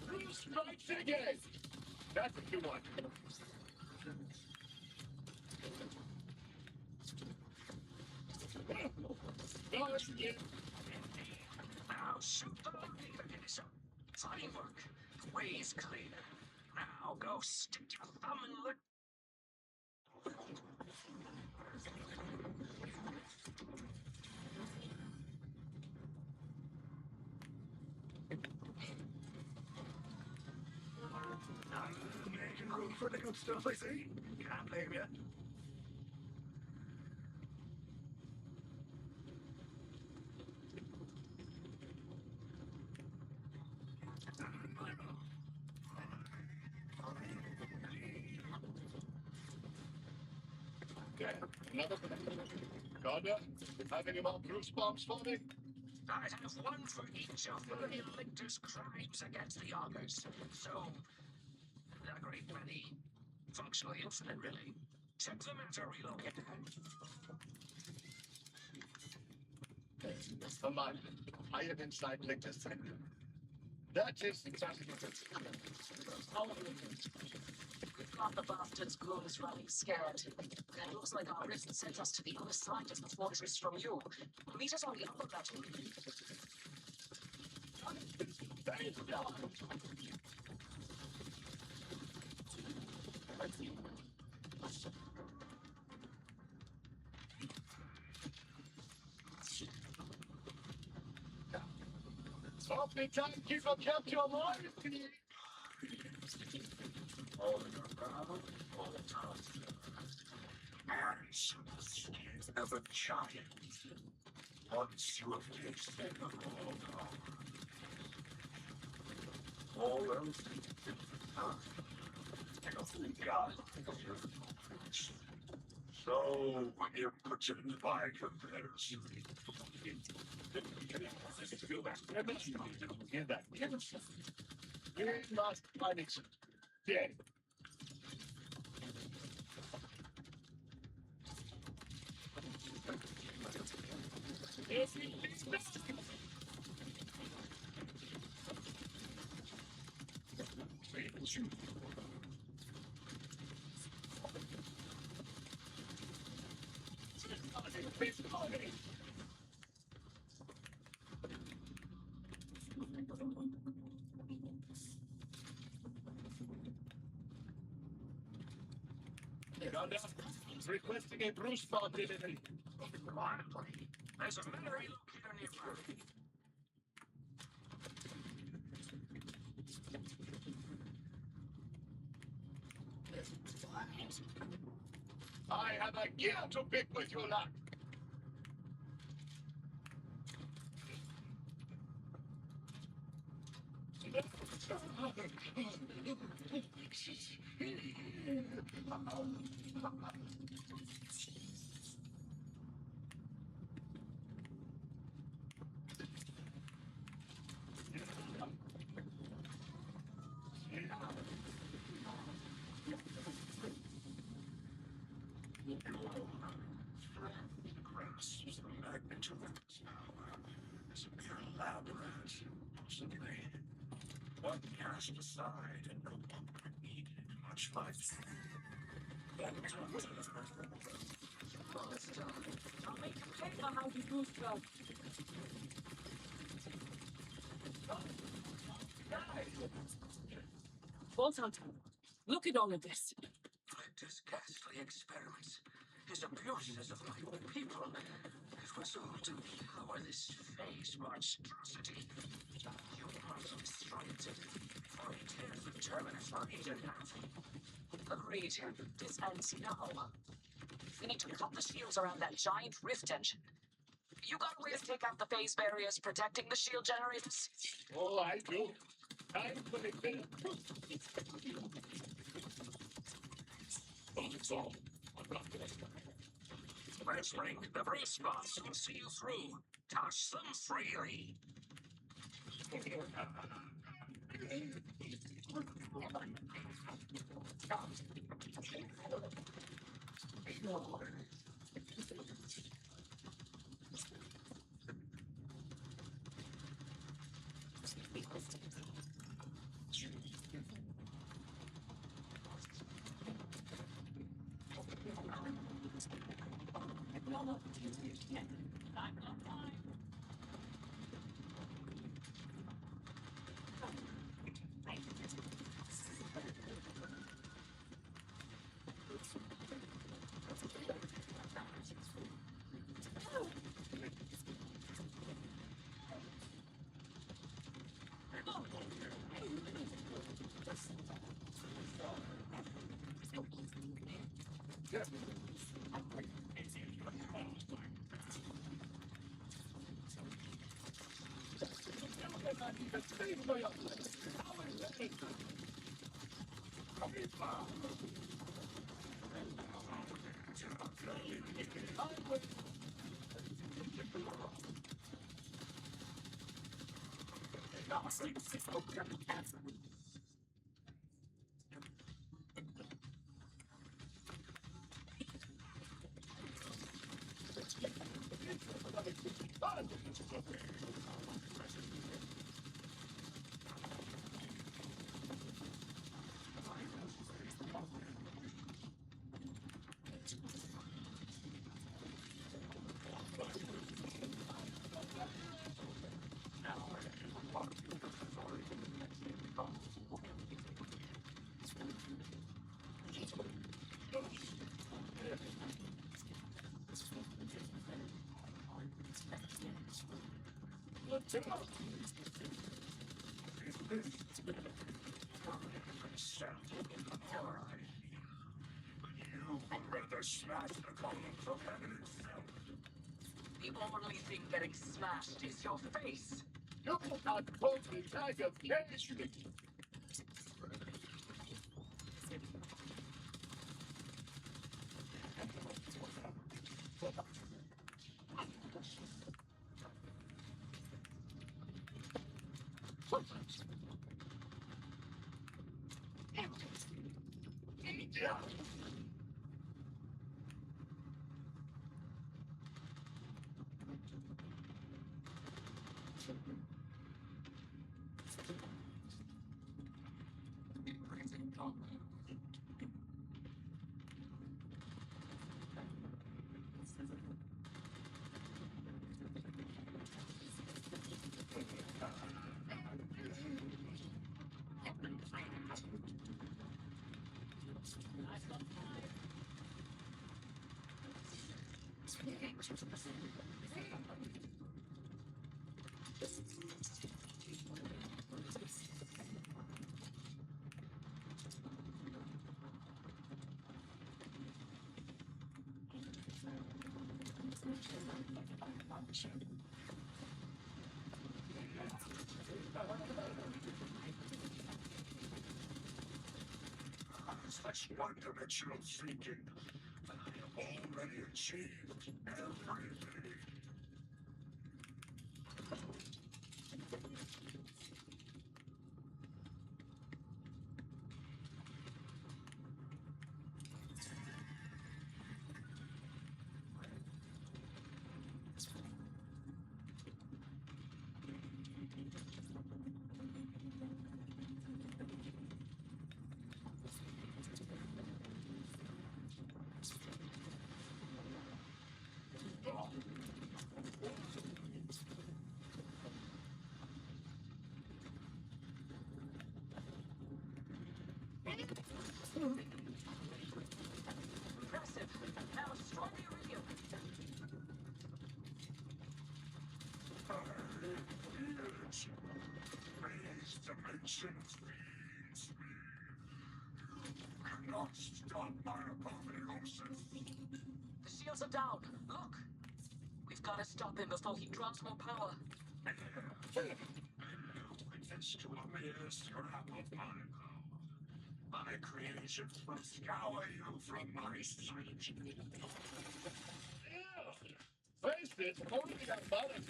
Bruce strikes again! That's what you want. Now shoot the loading mechanism. Fine work. Way's clear. Now go stick your thumb in the... Making room for the good stuff, I see. Can't blame you. Okay, another Gardner, have any more Bruce bombs for me? I have one for each of the Lictor's crimes against the Augurs. So, a great many. Functionally infinite, really. Check the matter relocator. That's the mine. I am inside Lictor's center. That is exactly what it's We've got the bastard's ghouls running scared. It looks like our rift sent us to the other side of the fortress from you. Meet us on the upper level. Softly, timekeeper, kept your mind. All around, all the time. Hands of a giant. Once you have tasted of all power, all else God. So impotent by comparison. We must punish it. Dead. Requesting a Bruce bomb delivery. Quietly. There's a metal relocator nearby. I have a gear to pick with your luck. intellect power is a mere labyrinth, possibly. One cast aside and no longer needed, much like I'll make you pay for how you moved them. Bolt on top. Look at all of this. Victor's ghastly experiments, his abuses of my own people. It was all to power this phase monstrosity. You must destroy it before he tears the terminus from each in half. Agreed. This ends now. We need to cut the shields around that giant rift engine. You got a way to take out the phase barriers protecting the shield generators? Oh, I do. I play them. That's all. I'm not gonna stop. Let's ring the brace spots will see you through. Toss them freely. You would rather smash the column from heaven itself. The only thing getting smashed is your face. You cannot quote me bag of cash. Yeah. Such one-dimensional thinking that I have already achieved everything. Impressive. Now strong iridium. These dimensions feeds me. You cannot stop my apotheosis. The shields are down. Look. We've got to stop him before he draws more power. It's to a mere scrap of my power. My creations will scour you from my sight. Face it, only a mother.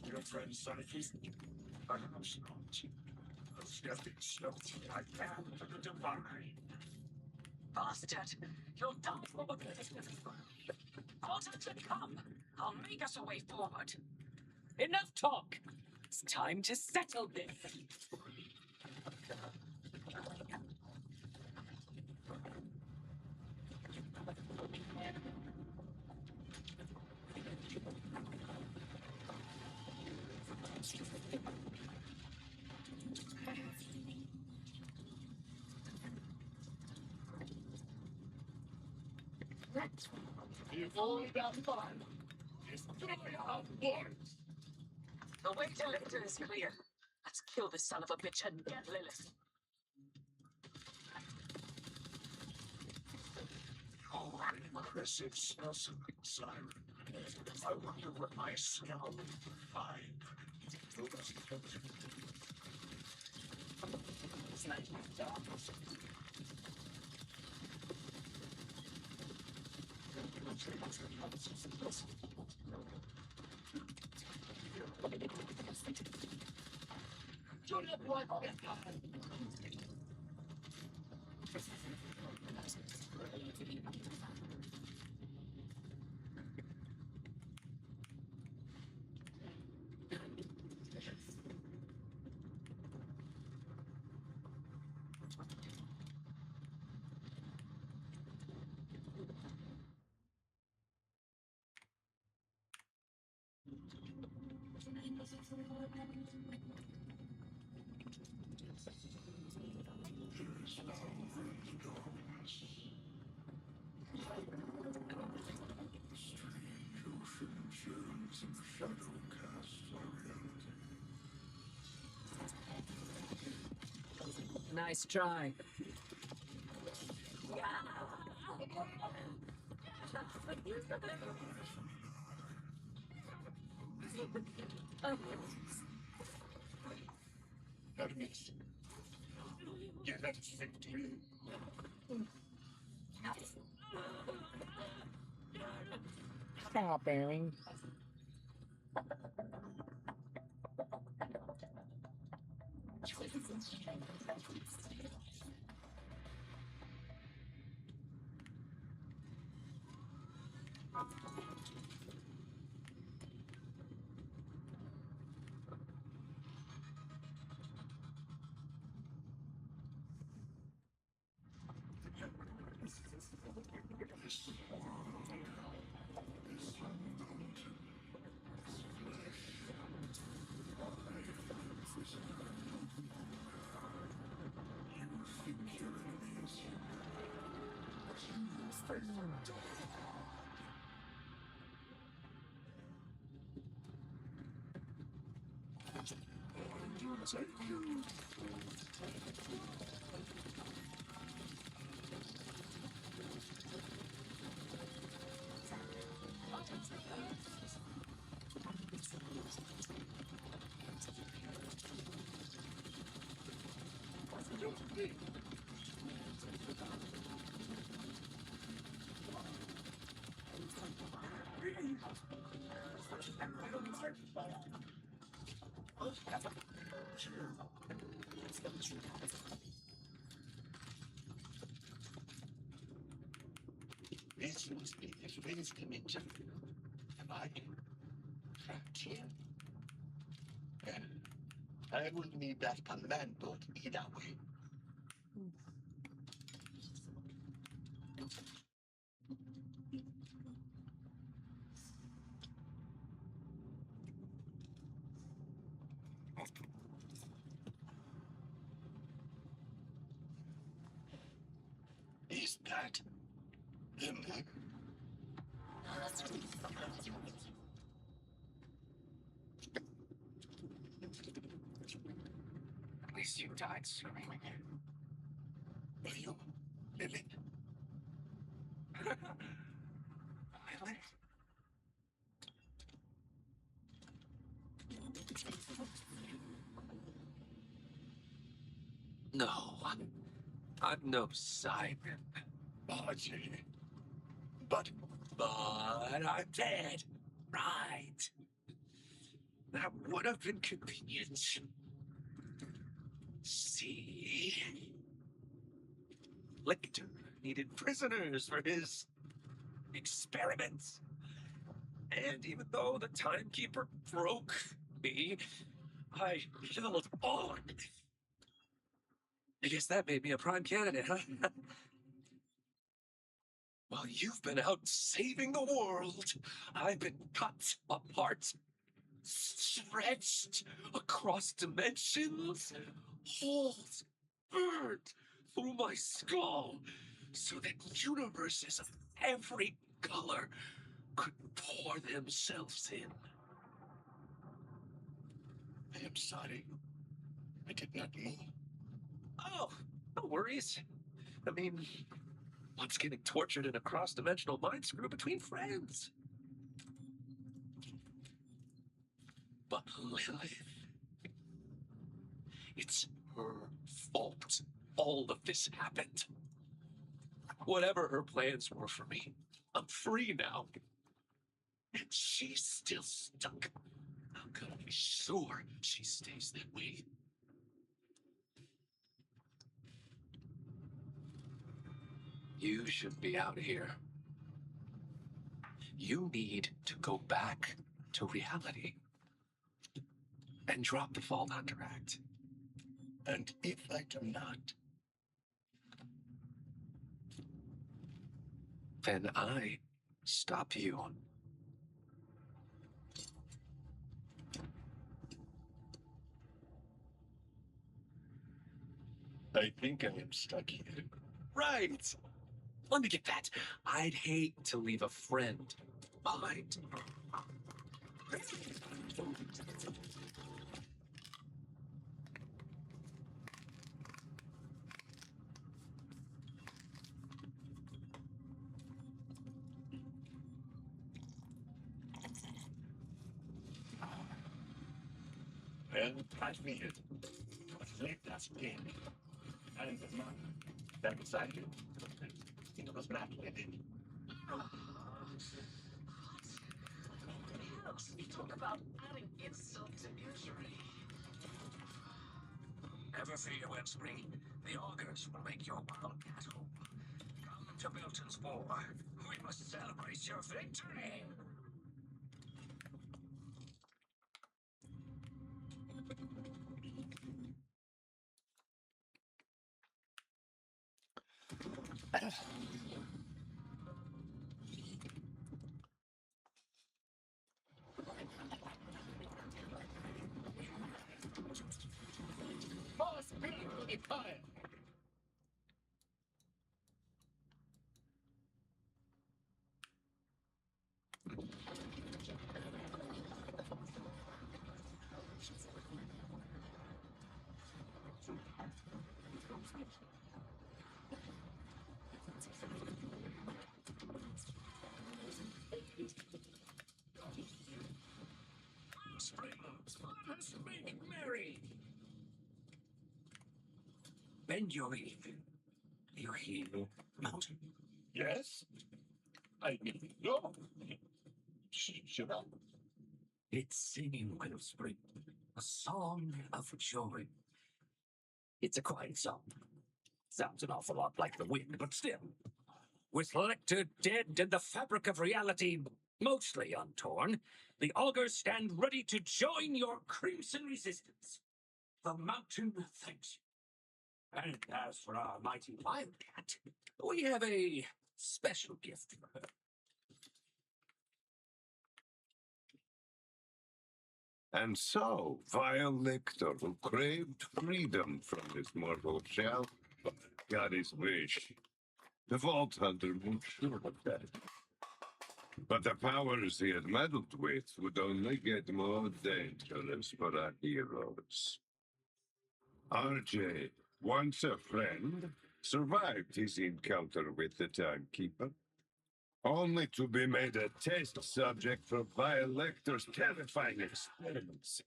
Your friend Psyche? Perhaps not. A stepping stone I am to the divine. Bastard! You'll die for what Potter to come. I'll make us a way forward. Enough talk. It's time to settle this. You've all done fun. It's doing our boys. The way to Lictor is clear. Let's kill this son of a bitch and get Lilith. Oh, an impressive specimen, Siren. I wonder what my scout will find. Nice try. Enemies. Get at victory. Stop, Aaron. Take you. This must be the phase dimension. Am I trapped here? I will need that commando to be that way. Is that him? At least you died screaming. Are you Lily? Really? No, I'm no Simon. Margie. But I'm dead. Right. That would have been convenient. See? Lictor needed prisoners for his experiments. And even though the timekeeper broke me, I held on. I guess that made me a prime candidate, huh? While you've been out saving the world, I've been cut apart, stretched across dimensions, holes burned through my skull, so that universes of every color could pour themselves in. I am sorry. I did not know. Oh, no worries. I mean, what's getting tortured in a cross-dimensional mind screw between friends? But Lilith, it's her fault all of this happened. Whatever her plans were for me, I'm free now. And she's still stuck. I'm gonna be sure she stays that way. You should be out here. You need to go back to reality and drop the Fault Hunter Act. And if I do not, then I stop you. I think I am stuck here. Right. Let me get that. I'd hate to leave a friend behind. Well, catch me it. But let us begin. And the man that beside you, it was black lady. We talk about adding insult to injury. Never fear, Webspring. The augurs will make your wildcat home. Come to Milton's War. We must celebrate your victory. More speed to the fire! Spring, let us make merry. Bend your ear. You hear mountain? Yes? I mean, no. Should I? It's singing Wellspring, a song of joy. It's a quiet song. Sounds an awful lot like the wind, but still. With Lecter dead and the fabric of reality mostly untorn, the augurs stand ready to join your crimson resistance. The mountain thanks you. And as for our mighty wildcat, we have a special gift for her. And so, vile lictor who craved freedom from his mortal shell, got his wish. The Vault Hunter was sure of that. But the powers he had meddled with would only get more dangerous for our heroes. RJ, once a friend, survived his encounter with the Timekeeper, only to be made a test subject for vile Lecter's terrifying experiments.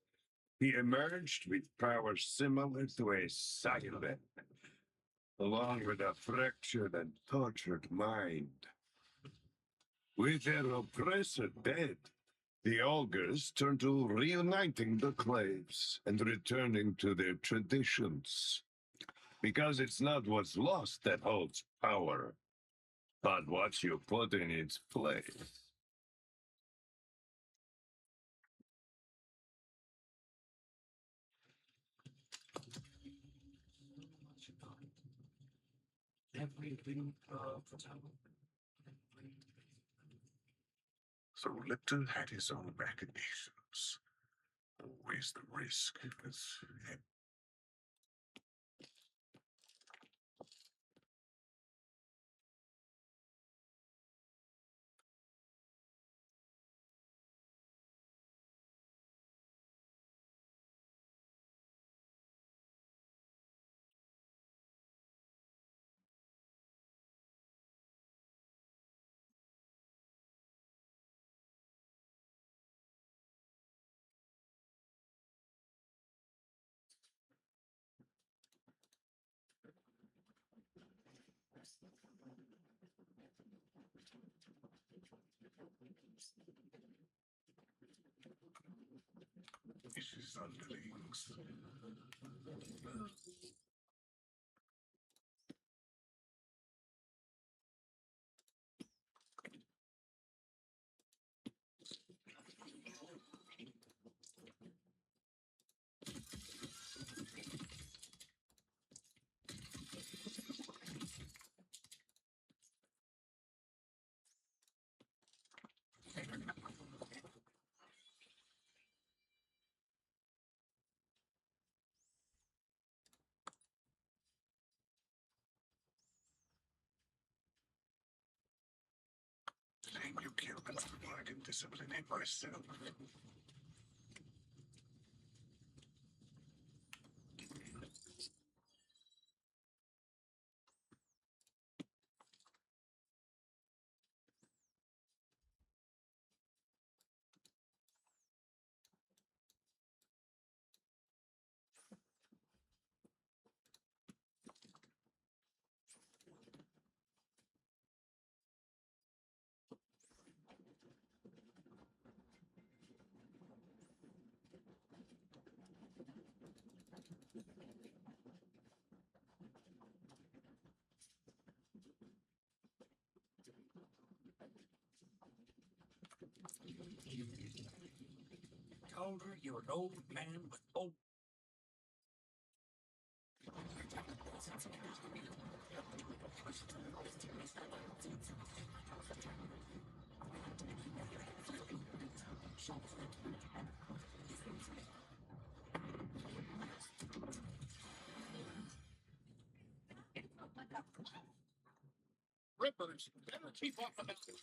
He emerged with powers similar to a Cyber, along with a fractured and tortured mind. With their oppressor dead, the Augurs turned to reuniting the Claves and returning to their traditions. Because it's not what's lost that holds power, but what you put in its place. Everything of time. So Lipton had his own machinations. Always the risk with him. Vicious underlings. Saying you killed him before I can discipline him myself. Told her you're an old man with old. Rippers, better keep off the mountain.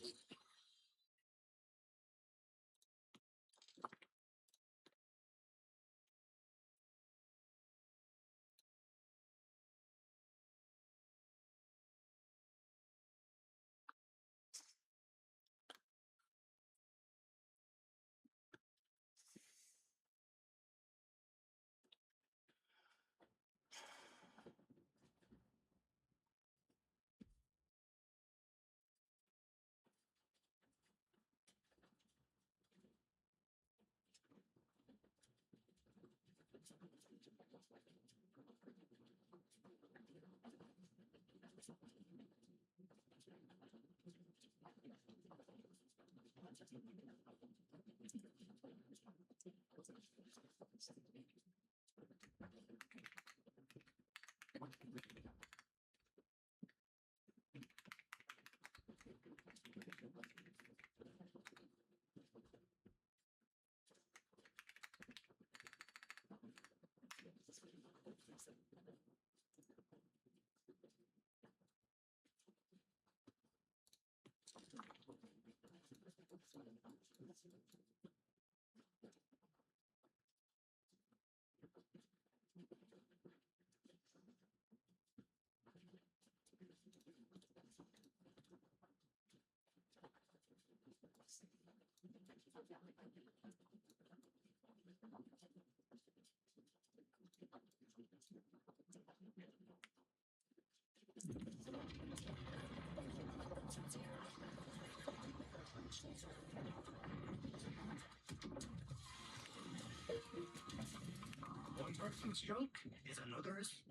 One person's junk is another's.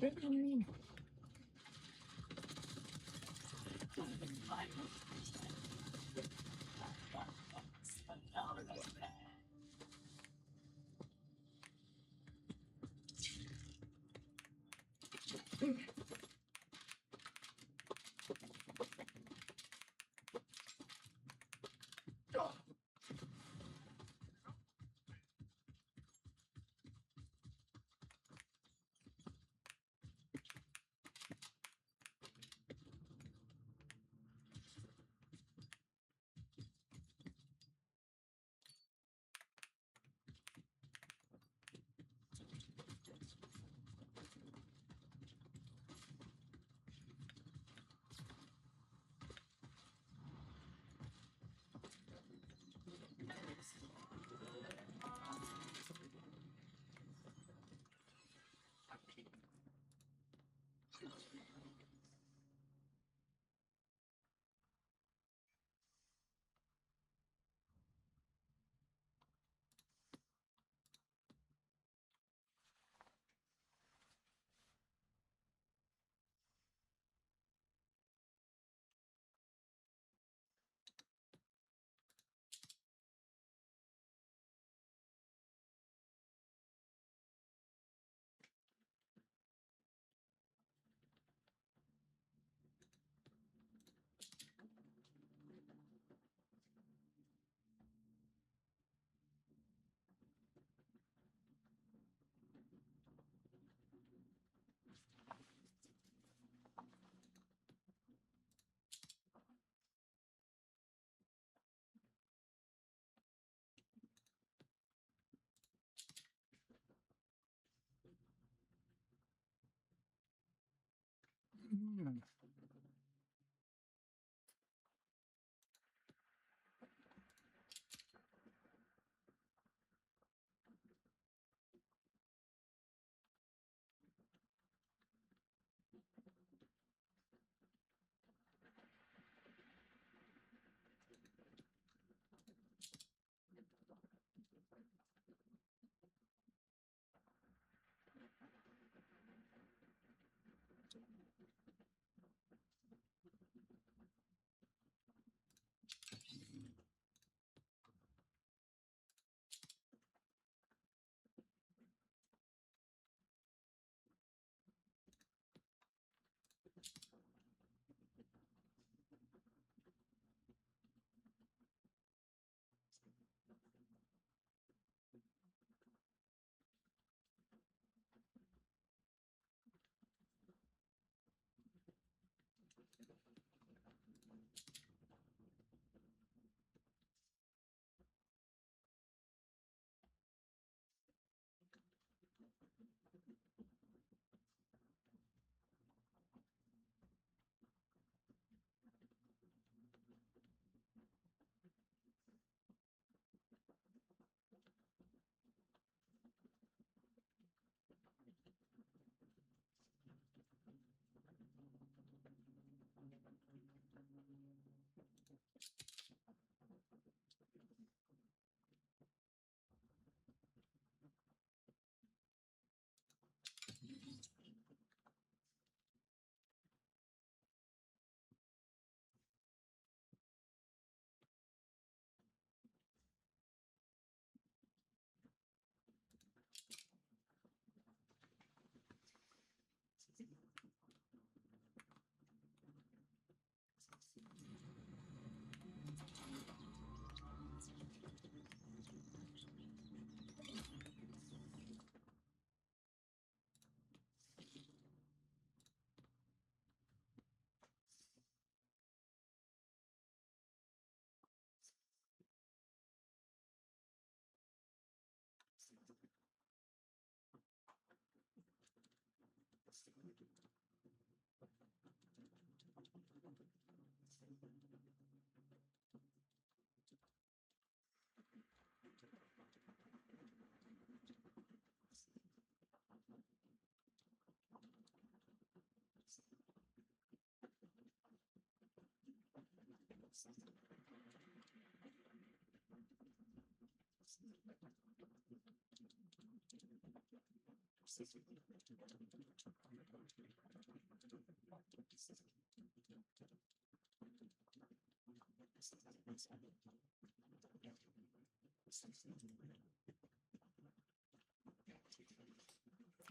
Shit.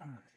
All right.